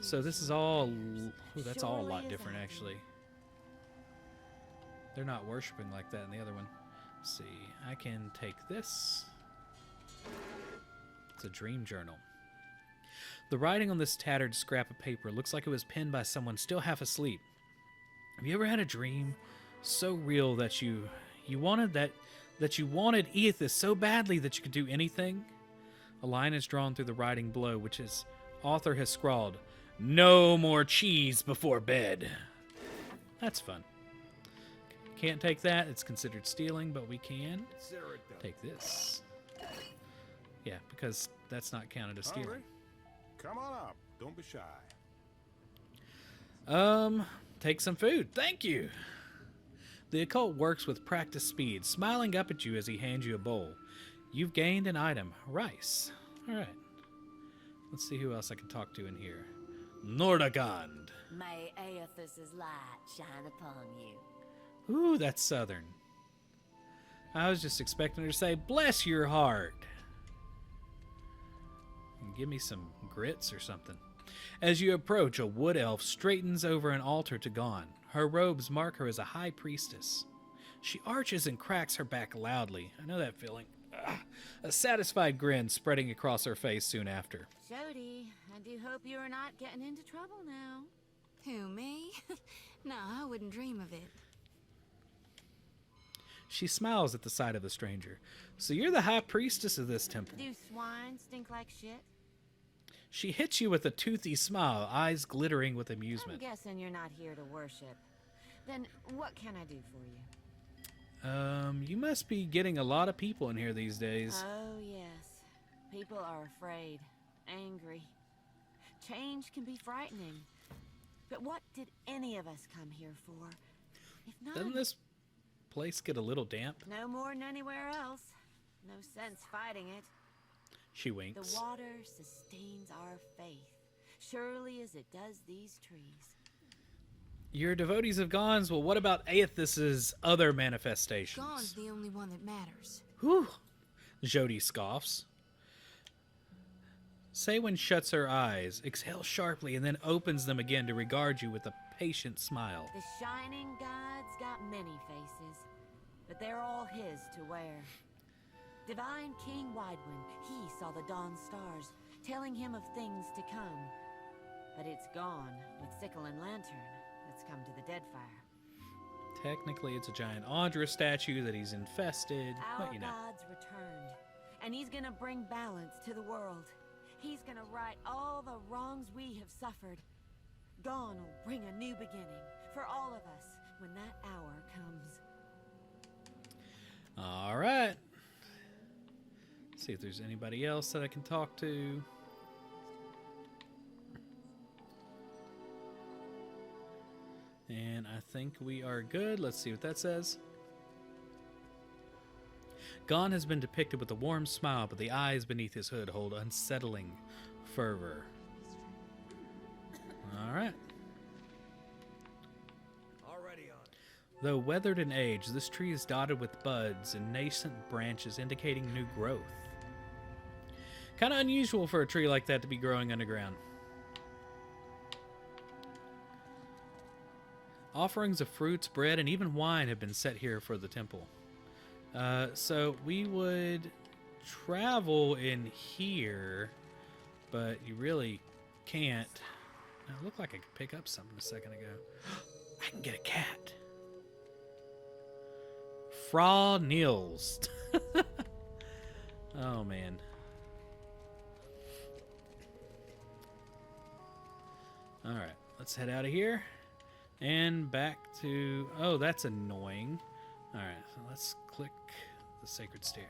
So this is all... Ooh, that's all a lot different, actually. They're not worshiping like that in the other one. Let's see. I can take this. It's a dream journal. The writing on this tattered scrap of paper looks like it was penned by someone still half asleep. Have you ever had a dream so real that you wanted Aethys so badly that you could do anything? A line is drawn through the writing below, which his author has scrawled, "No more cheese before bed." That's fun. Can't take that. It's considered stealing, but we can take this. Yeah, because that's not counted as stealing. Come on up. Don't be shy. Take some food. Thank you. The occult works with practiced speed, smiling up at you as he hands you a bowl. You've gained an item, rice. All right. Let's see who else I can talk to in here. Nordagand. May Aethys's light shine upon you. Ooh, that's southern. I was just expecting her to say, "Bless your heart." And give me some grits or something. As you approach, a wood elf straightens over an altar to Gon. Her robes mark her as a high priestess. She arches and cracks her back loudly. I know that feeling. A satisfied grin spreading across her face soon after. Jody, I do hope you are not getting into trouble now. Who, me? No, I wouldn't dream of it. She smiles at the sight of the stranger. So you're the high priestess of this temple. Do swine stink like shit? She hits you with a toothy smile, eyes glittering with amusement. I'm guessing you're not here to worship. Then what can I do for you? You must be getting a lot of people in here these days. Oh, yes. People are afraid, angry. Change can be frightening. But what did any of us come here for? If not... Doesn't this place get a little damp? No more than anywhere else. No sense fighting it. She winks. The water sustains our faith, surely as it does these trees. You're devotees of Gon's. Well, what about Aethys's other manifestations? Gon's the only one that matters. Whew. Jody scoffs. Saywin shuts her eyes, exhales sharply, and then opens them again to regard you with a patient smile. The shining god's got many faces, but they're all his to wear. Divine King Widewind, he saw the dawn stars, telling him of things to come. But it's gone with sickle and lantern that's come to the Deadfire. Technically, it's a giant Audra statue that he's infested, Our but you know. god's returned, and he's gonna bring balance to the world. He's gonna right all the wrongs we have suffered. Dawn will bring a new beginning for all of us when that hour comes. All right. See if there's anybody else that I can talk to. And I think we are good. Let's see what that says. Gon has been depicted with a warm smile, but the eyes beneath his hood hold unsettling fervor. All right. Already on it. Though weathered in age, this tree is dotted with buds and nascent branches indicating new growth. Kind of unusual for a tree like that to be growing underground. Offerings of fruits, bread, and even wine have been set here for the temple. So we would travel in here, but you really can't. Now, it looked like I could pick up something a second ago. I can get a cat. Fra Niels. Oh, man. All right, let's head out of here and back to... Oh, that's annoying. All right, so let's click the Sacred Stair.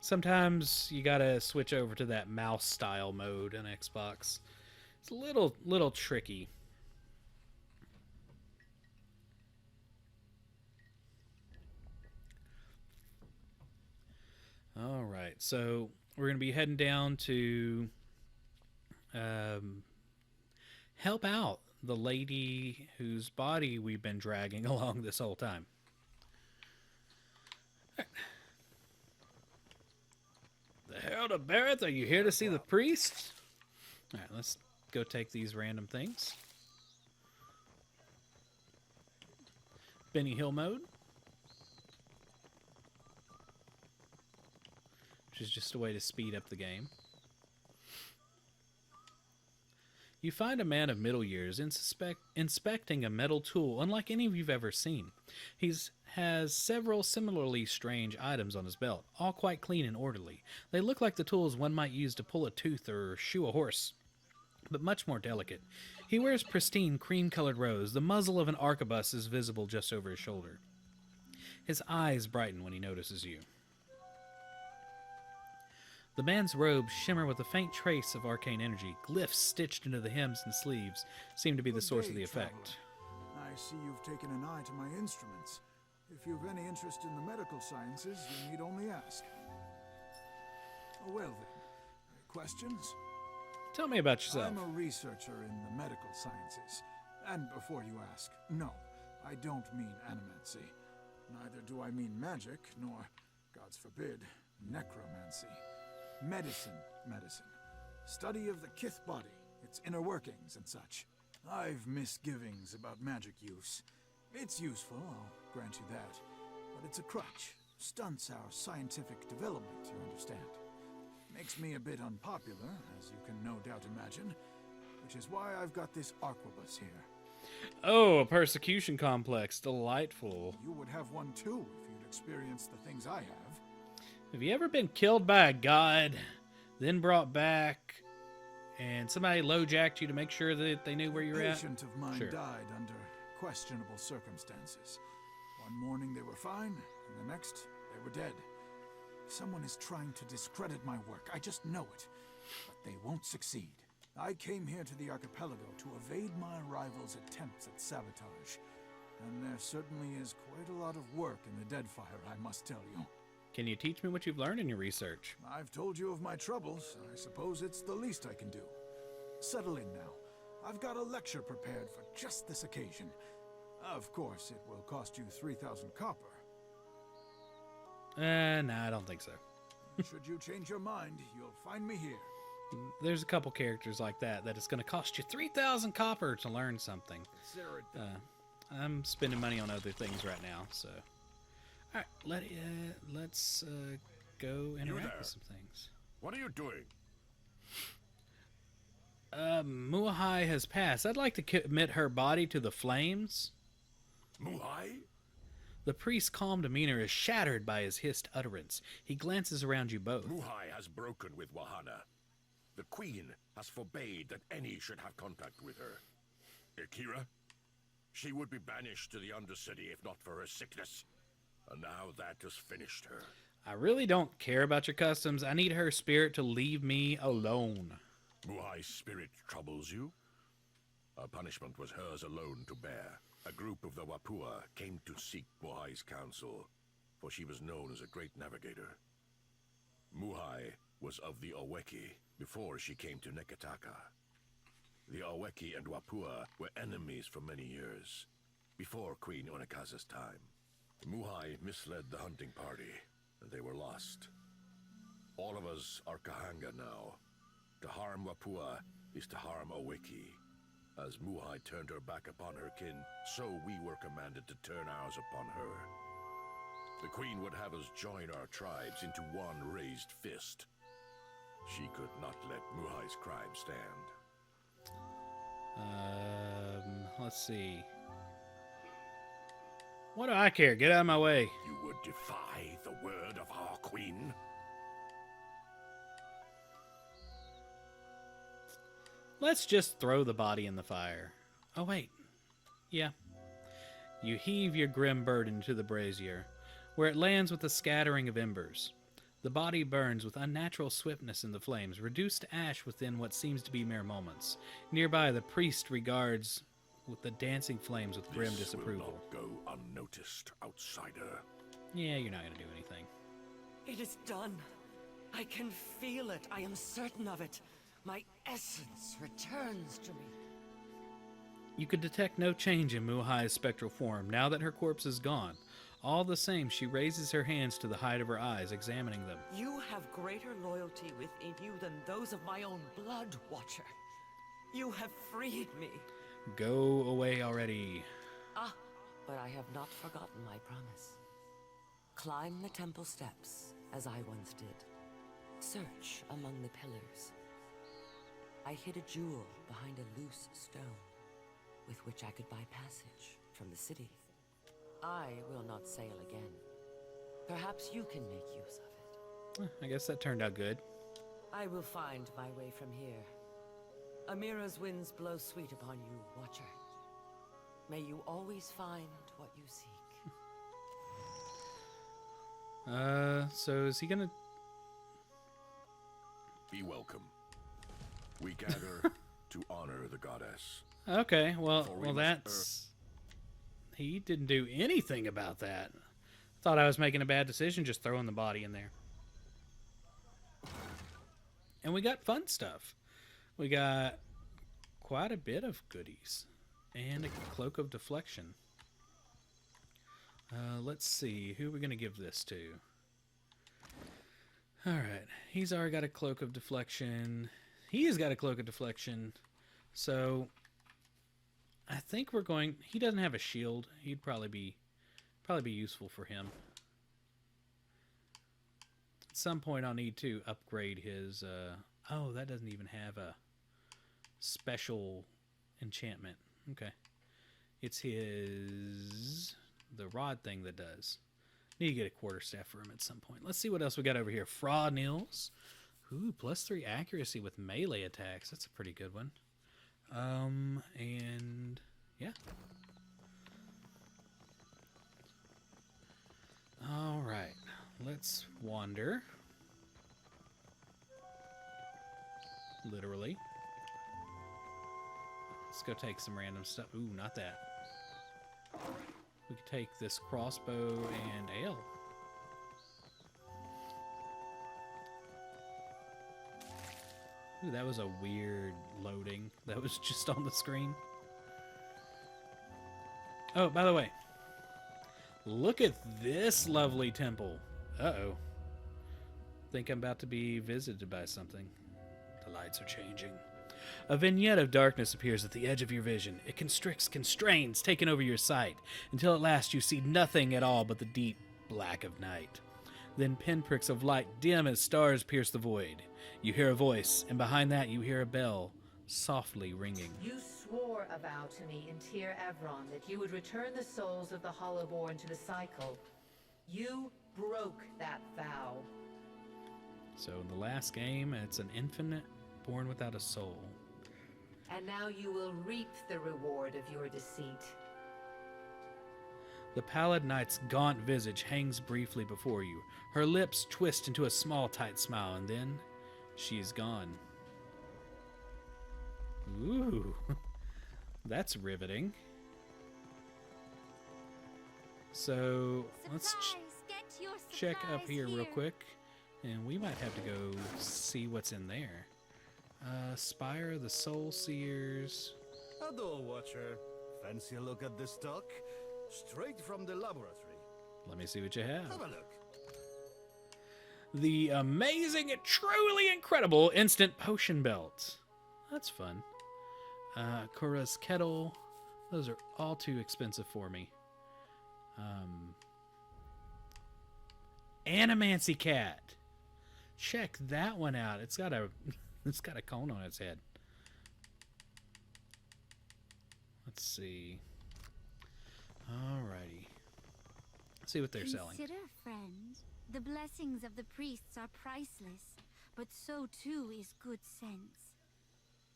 Sometimes you gotta switch over to that mouse style mode in Xbox. It's a little tricky. All right, so we're gonna be heading down to help out the lady whose body we've been dragging along this whole time. The Herald of Barrett, are you here to see the priest? All right, let's go take these random things. Benny Hill mode, which is just a way to speed up the game. You find a man of middle years inspecting a metal tool unlike any you've ever seen. He has several similarly strange items on his belt, all quite clean and orderly. They look like the tools one might use to pull a tooth or shoe a horse, but much more delicate. He wears pristine cream-colored robes. The muzzle of an arquebus is visible just over his shoulder. His eyes brighten when he notices you. The man's robes shimmer with a faint trace of arcane energy. Glyphs stitched into the hems and sleeves seem to be the source of the effect. I see you've taken an eye to my instruments. If you've any interest in the medical sciences, you need only ask. Well then, questions? Tell me about yourself. I'm a researcher in the medical sciences. And before you ask, no, I don't mean animancy. Neither do I mean magic, nor, gods forbid, necromancy. Medicine. Study of the kith body, its inner workings and such. I've misgivings about magic use. It's useful, I'll grant you that. But it's a crutch. Stunts our scientific development, you understand. Makes me a bit unpopular, as you can no doubt imagine. Which is why I've got this arquebus here. Oh, a persecution complex. Delightful. You would have one too, if you'd experienced the things I have. Have you ever been killed by a god, then brought back, and somebody low-jacked you to make sure that they knew where you were at? A patient of mine died under questionable circumstances. One morning they were fine, and the next they were dead. Someone is trying to discredit my work, I just know it. But they won't succeed. I came here to the archipelago to evade my rival's attempts at sabotage. And there certainly is quite a lot of work in the Deadfire, I must tell you. Can you teach me what you've learned in your research? I've told you of my troubles. I suppose it's the least I can do. Settle in now. I've got a lecture prepared for just this occasion. Of course, it will cost you 3,000 copper. Nah, I don't think so. Should you change your mind, you'll find me here. There's a couple characters like that it's going to cost you 3,000 copper to learn something. I'm spending money on other things right now, so. All right, let's go interact with some things. What are you doing? Muhai has passed. I'd like to commit her body to the flames. Muhai? The priest's calm demeanor is shattered by his hissed utterance. He glances around you both. Muhai has broken with Wahana. The Queen has forbade that any should have contact with her. Akira? She would be banished to the Undercity if not for her sickness. And now that has finished her. I really don't care about your customs. I need her spirit to leave me alone. Muhai's spirit troubles you? Her punishment was hers alone to bear. A group of the Wapua came to seek Muhai's counsel, for she was known as a great navigator. Muhai was of the Oweki before she came to Neketaka. The Oweki and Wapua were enemies for many years, before Queen Onekaza's time. Muhai misled the hunting party, and they were lost. All of us are Kahanga now. To harm Wapua is to harm Oweki. As Muhai turned her back upon her kin, so we were commanded to turn ours upon her. The Queen would have us join our tribes into one raised fist. She could not let Muhai's crime stand. Let's see. What do I care? Get out of my way. You would defy the word of our Queen? Let's just throw the body in the fire. Oh, wait. Yeah. You heave your grim burden to the brazier, where it lands with a scattering of embers. The body burns with unnatural swiftness in the flames, reduced to ash within what seems to be mere moments. Nearby, the priest regards with the dancing flames with grim disapproval. This will not go unnoticed, outsider. Yeah, you're not going to do anything. It is done. I can feel it. I am certain of it. My essence returns to me. You could detect no change in Muhai's spectral form now that her corpse is gone. All the same, she raises her hands to the height of her eyes, examining them. You have greater loyalty within you than those of my own blood, Watcher. You have freed me. Go away already. Ah, but I have not forgotten my promise. Climb the temple steps, as I once did. Search among the pillars. I hid a jewel behind a loose stone, with which I could buy passage from the city. I will not sail again. Perhaps you can make use of it. I guess that turned out good. I will find my way from here. Amira's winds blow sweet upon you, Watcher. May you always find what you seek. So is he gonna... Be welcome. We gather to honor the goddess. Okay, well that's... He didn't do anything about that. Thought I was making a bad decision just throwing the body in there. And we got fun stuff. We got quite a bit of goodies. And a cloak of deflection. Let's see. Who are we going to give this to? Alright. He's already got a cloak of deflection. He's got a cloak of deflection. So... I think we're going... He doesn't have a shield. He'd probably be useful for him. At some point I'll need to upgrade his... oh, that doesn't even have a special enchantment. Okay. It's his... the rod thing that does. Need to get a quarterstaff for him at some point. Let's see what else we got over here. Fraud Nils. Ooh, +3 accuracy with melee attacks. That's a pretty good one. And yeah. All right, let's wander. Literally. Let's go take some random stuff. Ooh, not that. We could take this crossbow and ale. Ooh, that was a weird loading. That was just on the screen. Oh, by the way. Look at this lovely temple. Uh-oh. Think I'm about to be visited by something. The lights are changing. A vignette of darkness appears at the edge of your vision. It constricts, constrains, taking over your sight, until at last you see nothing at all but the deep black of night. Then pinpricks of light dim as stars pierce the void. You hear a voice, and behind that you hear a bell, softly ringing. You swore a vow to me in Tyr Evron that you would return the souls of the Hollowborn to the cycle. You broke that vow. So in the last game, it's an infinite born without a soul. And now you will reap the reward of your deceit. The pallid knight's gaunt visage hangs briefly before you. Her lips twist into a small, tight smile, and then she is gone. Ooh, that's riveting. So let's check up here real quick, and we might have to go see what's in there. Spire of the Soul Seers. Hello, Watcher. Fancy a look at this stock? Straight from the laboratory. Let me see what you have. Have a look. The amazing, truly incredible instant potion belt. That's fun. Kura's kettle. Those are all too expensive for me. Animancy cat. Check that one out. It's got a cone on its head. Let's see. Alrighty. Let's see what they're selling. Consider, friend, the blessings of the priests are priceless, but so too is good sense.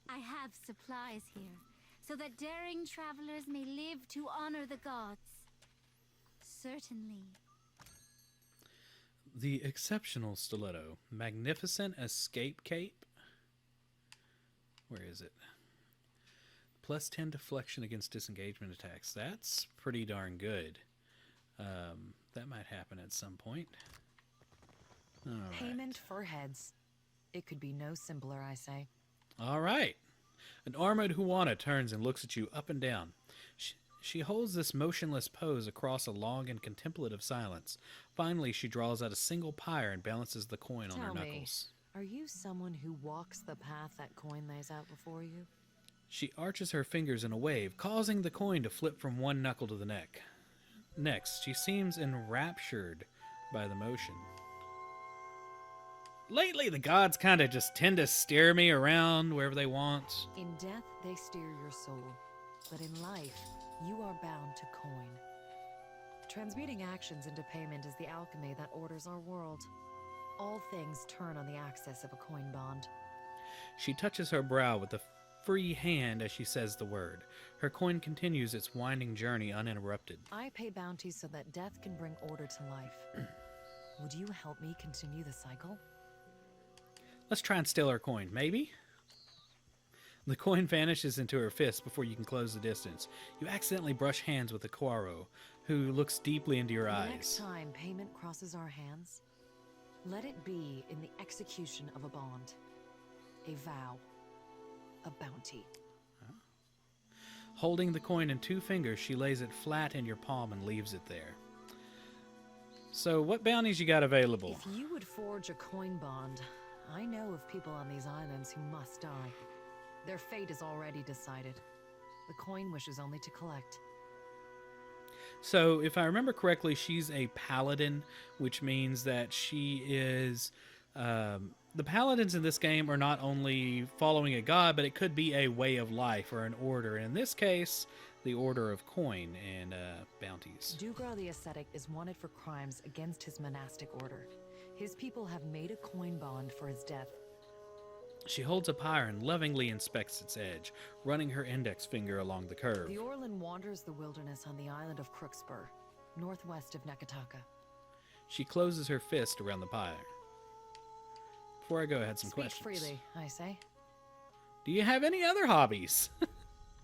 I have supplies here, so that daring travelers may live to honor the gods. Certainly. The exceptional stiletto. Magnificent escape cape. Where is it? Plus 10 deflection against disengagement attacks. That's pretty darn good. That might happen at some point. All right. Payment for heads. It could be no simpler, I say. All right. An armored Huana turns and looks at you up and down. She holds this motionless pose across a long and contemplative silence. Finally, she draws out a single pyre and balances the coin on her knuckles. Are you someone who walks the path that coin lays out before you? She arches her fingers in a wave, causing the coin to flip from one knuckle to the neck. Next, she seems enraptured by the motion. Lately, the gods kind of just tend to steer me around wherever they want. In death, they steer your soul. But in life, you are bound to coin. Transmuting actions into payment is the alchemy that orders our world. All things turn on the axis of a coin bond. She touches her brow with a free hand as she says the word. Her coin continues its winding journey uninterrupted. I pay bounties so that death can bring order to life. Would you help me continue the cycle? Let's try and steal her coin, maybe? The coin vanishes into her fist before you can close the distance. You accidentally brush hands with the Quaro, who looks deeply into your eyes. Next time payment crosses our hands, let it be in the execution of a bond, a vow, a bounty. Holding the coin in two fingers, she lays it flat in your palm and leaves it there. So, what bounties you got available? If you would forge a coin bond, I know of people on these islands who must die. Their fate is already decided. The coin wishes only to collect. So, if I remember correctly, she's a paladin, which means that she is... the paladins in this game are not only following a god, but it could be a way of life or an order. And in this case, the order of coin and bounties. Dugra the Ascetic is wanted for crimes against his monastic order. His people have made a coin bond for his death. She holds a pyre and lovingly inspects its edge, running her index finger along the curve. The Orlan wanders the wilderness on the island of Crookspur, northwest of Neketaka. She closes her fist around the pyre. Before I go, I had some questions. Speak freely, I say. Do you have any other hobbies?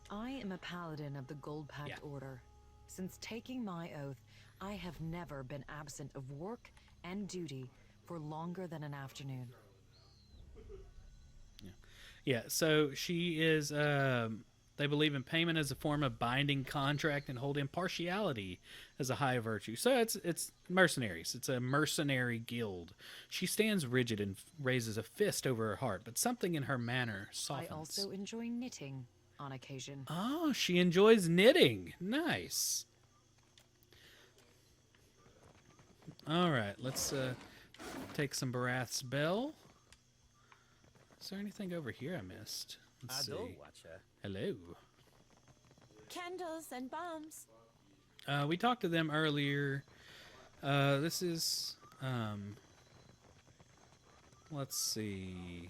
I am a paladin of the Gold Pact Order. Since taking my oath, I have never been absent of work and duty for longer than an afternoon. Yeah, so she is They believe in payment as a form of binding contract and hold impartiality as a high virtue. So it's mercenaries. It's a mercenary guild. She stands rigid and raises a fist over her heart, but something in her manner softens. I also enjoy knitting on occasion. Oh, she enjoys knitting. Nice. All right, let's take some Barath's Bell. Is there anything over here I missed? Let's see. Hello. Candles and bombs. We talked to them earlier. This is, let's see.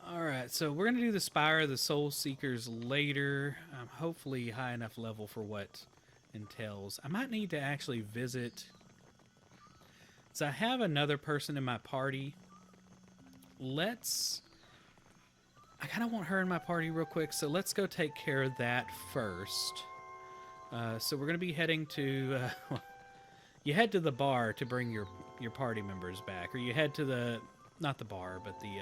All right, so we're going to do the Spire of the Soul Seekers later. Hopefully high enough level for what entails. I might need to actually visit. So I have another person in my party. I kind of want her in my party real quick, so let's go take care of that first. So we're going to be heading to... you head to the bar to bring your party members back. Or you head to the... Not the bar, but the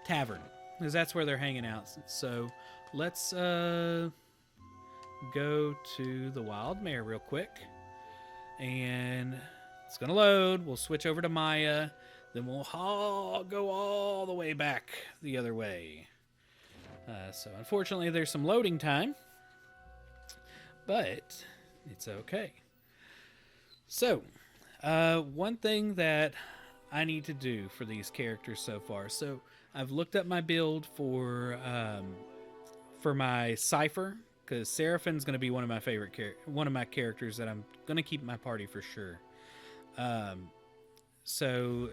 tavern. Because that's where they're hanging out. So let's go to the Wild Mare real quick. And it's going to load. We'll switch over to Maya. Then we'll go all the way back the other way. So unfortunately, there's some loading time. But it's okay. So, one thing that I need to do for these characters so far. So, I've looked up my build for my Cypher. Because Seraphine's going to be one of my favorite characters that I'm going to keep in my party for sure. So...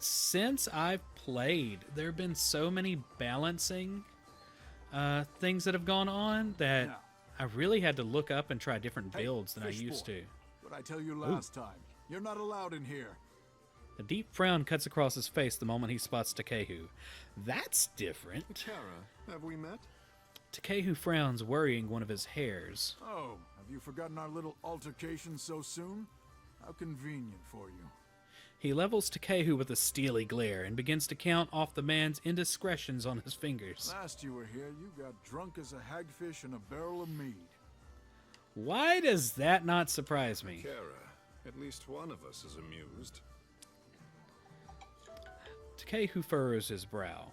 Since I've played, there have been so many balancing things that have gone on that I really had to look up and try different builds than I used to. What I tell you last time, you're not allowed in here. A deep frown cuts across his face the moment he spots Takehu. That's different. Kara, have we met? Takehu frowns, worrying one of his hairs. Oh, have you forgotten our little altercation so soon? How convenient for you. He levels Takehu with a steely glare and begins to count off the man's indiscretions on his fingers. Last you were here, you got drunk as a hagfish in a barrel of mead. Why does that not surprise me? Kara, at least one of us is amused. Takehu furrows his brow.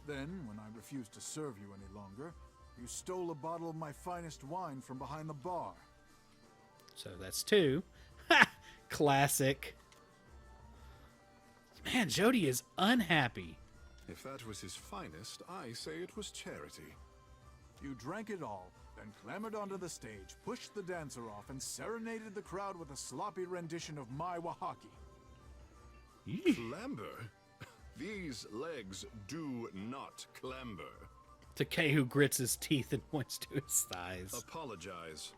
Then, when I refused to serve you any longer, you stole a bottle of my finest wine from behind the bar. So that's 2. Ha! Classic. Man, Jody is unhappy. If that was his finest, I say it was charity. You drank it all, then clambered onto the stage, pushed the dancer off, and serenaded the crowd with a sloppy rendition of my Wahaki. Clamber? These legs do not clamber. Takehu grits his teeth and points to his thighs. Apologize.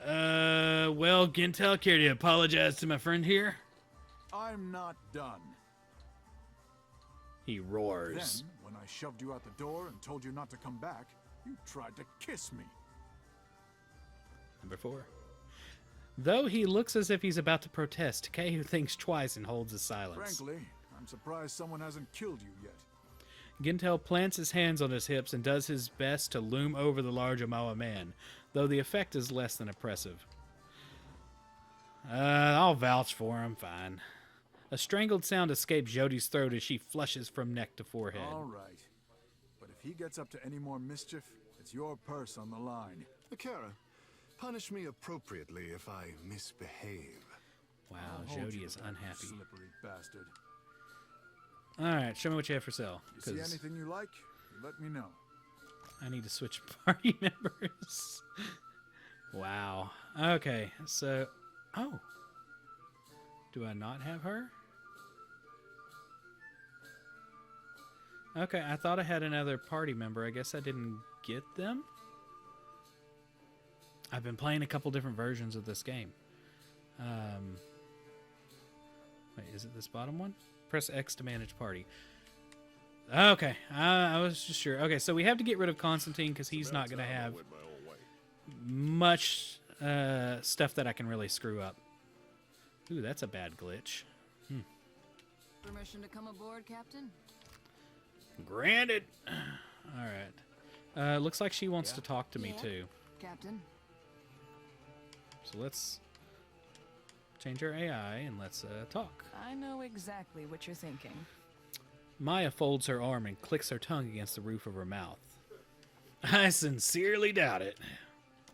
Well, Gintel, care to apologize to my friend here? I'm not done. He roars. Then, when I shoved you out the door and told you not to come back, you tried to kiss me. Number 4. Though he looks as if he's about to protest, Takehu thinks twice and holds his silence. Frankly, I'm surprised someone hasn't killed you yet. Gintel plants his hands on his hips and does his best to loom over the large Omawa man, though the effect is less than impressive. I'll vouch for him, fine. A strangled sound escapes Jody's throat as she flushes from neck to forehead. All right. But if he gets up to any more mischief, it's your purse on the line. Kara, punish me appropriately if I misbehave. Wow, Jody is unhappy. Slippery bastard. Alright, show me what you have for sale. You see anything you like, let me know. I need to switch party members. Wow. Okay, so... Oh. Do I not have her? Okay, I thought I had another party member. I guess I didn't get them? I've been playing a couple different versions of this game. Wait, is it this bottom one? Press X to manage party. Okay, I was just sure. Okay, so we have to get rid of Constantine because he's not going to have much stuff that I can really screw up. Ooh, that's a bad glitch. Permission to come aboard, Captain? Granted. All right. Looks like she wants to talk to me too. Captain. So let's change our AI and let's talk. I know exactly what you're thinking. Maya folds her arm and clicks her tongue against the roof of her mouth. I sincerely doubt it.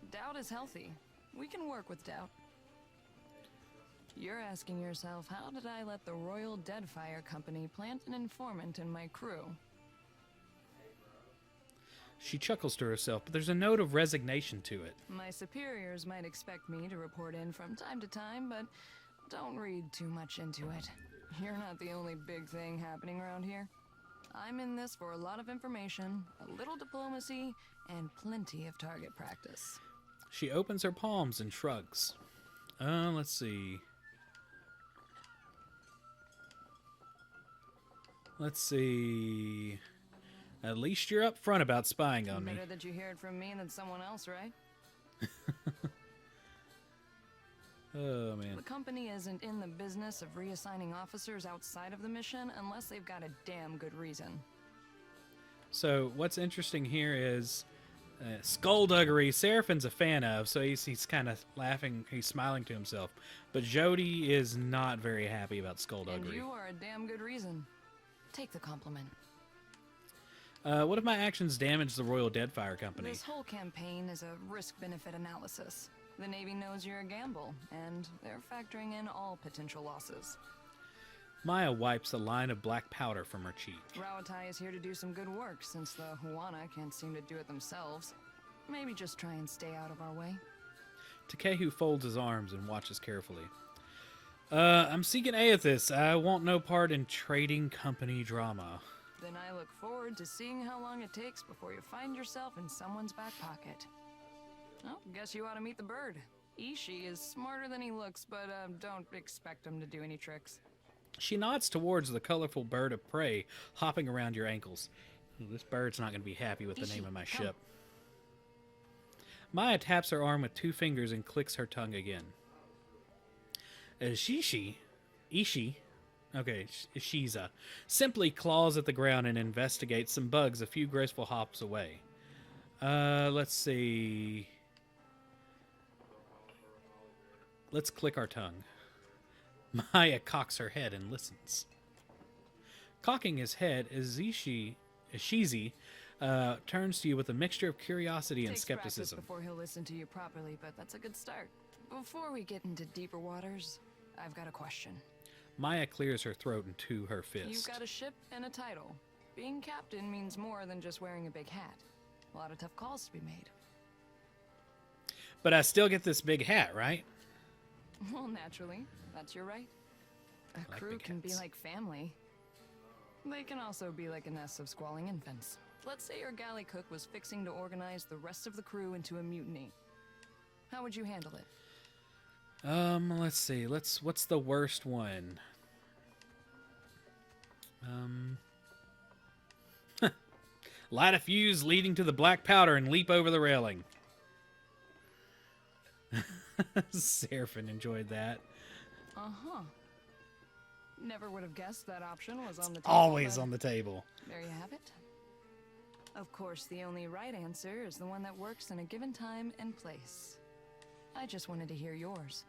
Doubt is healthy. We can work with doubt. You're asking yourself, how did I let the Royal Deadfire Company plant an informant in my crew? She chuckles to herself, but there's a note of resignation to it. My superiors might expect me to report in from time to time, but don't read too much into it. You're not the only big thing happening around here. I'm in this for a lot of information, a little diplomacy, and plenty of target practice. She opens her palms and shrugs. Let's see. Let's see. At least you're up front about spying on me. Better that you hear it from me than someone else, right? Oh, man. The company isn't in the business of reassigning officers outside of the mission unless they've got a damn good reason. So what's interesting here is skullduggery. Seraphin's a fan of, so he's kind of laughing. He's smiling to himself. But Jody is not very happy about skullduggery. And you are a damn good reason. Take the compliment. What if my actions damage the Royal Deadfire Company? This whole campaign is a risk-benefit analysis. The Navy knows you're a gamble, and they're factoring in all potential losses. Maya wipes a line of black powder from her cheek. Rawatai is here to do some good work, since the Huana can't seem to do it themselves. Maybe just try and stay out of our way. Takehu folds his arms and watches carefully. I'm seeking Aethys. I want no part in trading company drama. Then I look forward to seeing how long it takes before you find yourself in someone's back pocket. Oh, guess you ought to meet the bird. Ishi is smarter than he looks, but don't expect him to do any tricks. She nods towards the colorful bird of prey hopping around your ankles. This bird's not going to be happy with the name of my ship. Maya taps her arm with 2 fingers and clicks her tongue again. Shishi, Shiza, simply claws at the ground and investigates some bugs a few graceful hops away. Let's see. Let's click our tongue. Maya cocks her head and listens. Cocking his head, Shizi turns to you with a mixture of curiosity and skepticism. Before he'll listen to you properly, but that's a good start. Before we get into deeper waters, I've got a question. Maya clears her throat into her fist. You've got a ship and a title. Being captain means more than just wearing a big hat. A lot of tough calls to be made. But I still get this big hat, right? Well, naturally. That's your right. A crew can be like family. They can also be like a nest of squalling infants. Let's say your galley cook was fixing to organize the rest of the crew into a mutiny. How would you handle it? Let's see. What's the worst one? Light a fuse leading to the black powder and leap over the railing. Seraphin enjoyed that. Uh-huh. Never would have guessed that option was on the table. Always on the table. There you have it. Of course, the only right answer is the one that works in a given time and place. I just wanted to hear yours.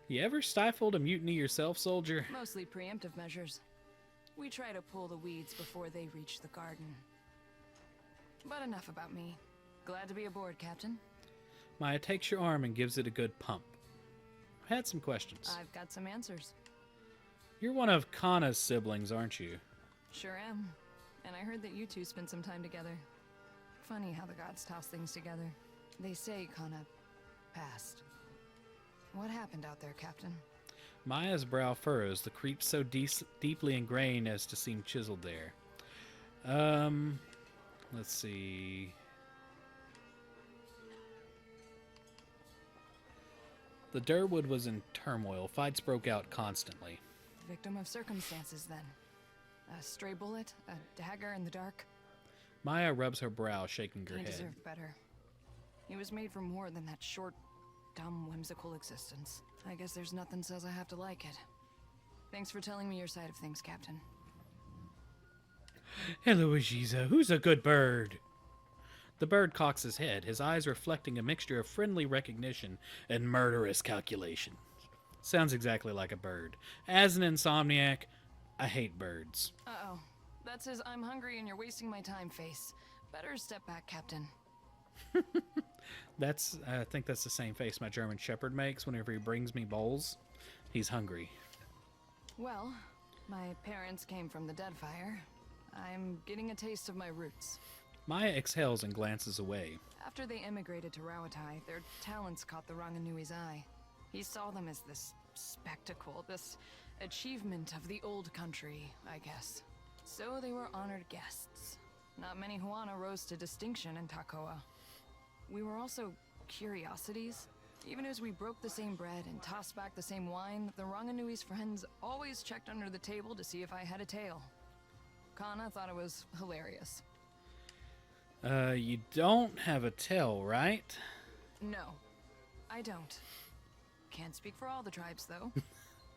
You ever stifled a mutiny yourself, soldier? Mostly preemptive measures. We try to pull the weeds before they reach the garden. But enough about me. Glad to be aboard, Captain. Maya takes your arm and gives it a good pump. I had some questions. I've got some answers. You're one of Kana's siblings, aren't you? Sure am. And I heard that you two spent some time together. Funny how the gods toss things together. They say Kana passed. What happened out there, Captain? Maya's brow furrows, the creep so deeply ingrained as to seem chiseled there. Let's see. The Durwood was in turmoil. Fights broke out constantly. Victim of circumstances, then. A stray bullet, a dagger in the dark. Maya rubs her brow, shaking her He head. deserved better. He was made for more than that short, dumb, whimsical existence. I guess there's nothing says I have to like it. Thanks for telling me your side of things, Captain. Hello, Ajiza. Who's a good bird? The bird cocks his head, his eyes reflecting a mixture of friendly recognition and murderous calculation. Sounds exactly like a bird. As an insomniac, I hate birds. Uh-oh. That's his "I'm hungry and you're wasting my time" face. Better step back, Captain. I think that's the same face my German Shepherd makes whenever he brings me bowls. He's hungry. Well, my parents came from the Deadfire. I'm getting a taste of my roots. Maya exhales and glances away. After they immigrated to Rawatai, their talents caught the Ranganui's eye. He saw them as this spectacle, this achievement of the old country, I guess. So they were honored guests. Not many Huana rose to distinction in Takoa. We were also curiosities. Even as we broke the same bread and tossed back the same wine, the Ranganui's friends always checked under the table to see if I had a tail. Kana thought it was hilarious. You don't have a tail, right? No, I don't. Can't speak for all the tribes, though.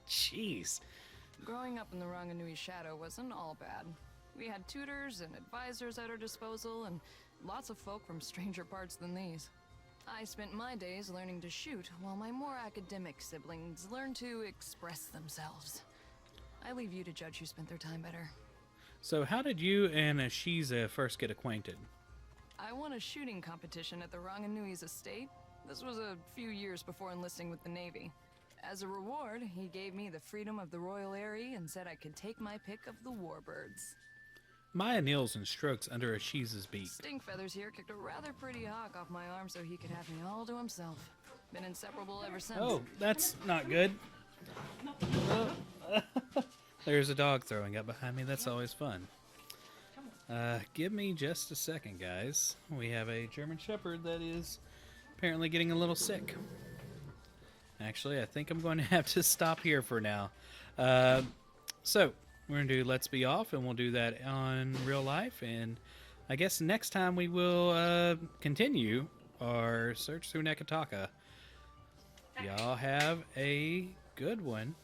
Jeez. Growing up in the Ranganui's shadow wasn't all bad. We had tutors and advisors at our disposal, and lots of folk from stranger parts than these. I spent my days learning to shoot, while my more academic siblings learned to express themselves. I leave you to judge who spent their time better. So how did you and Ashiza first get acquainted? I won a shooting competition at the Ranganui's estate. This was a few years before enlisting with the Navy. As a reward, he gave me the freedom of the Royal Eyrie and said I could take my pick of the warbirds. Maya kneels and strokes under Ashiza's beak. Stink Feathers here kicked a rather pretty hawk off my arm so he could have me all to himself. Been inseparable ever since. Oh, that's not good. There's a dog throwing up behind me. That's always fun. Give me just a second, guys. We have a German Shepherd that is apparently getting a little sick. Actually, I think I'm going to have to stop here for now. So, we're going to do Let's Be Off, and we'll do that on real life. And I guess next time we will continue our search through Neketaka. Y'all have a good one.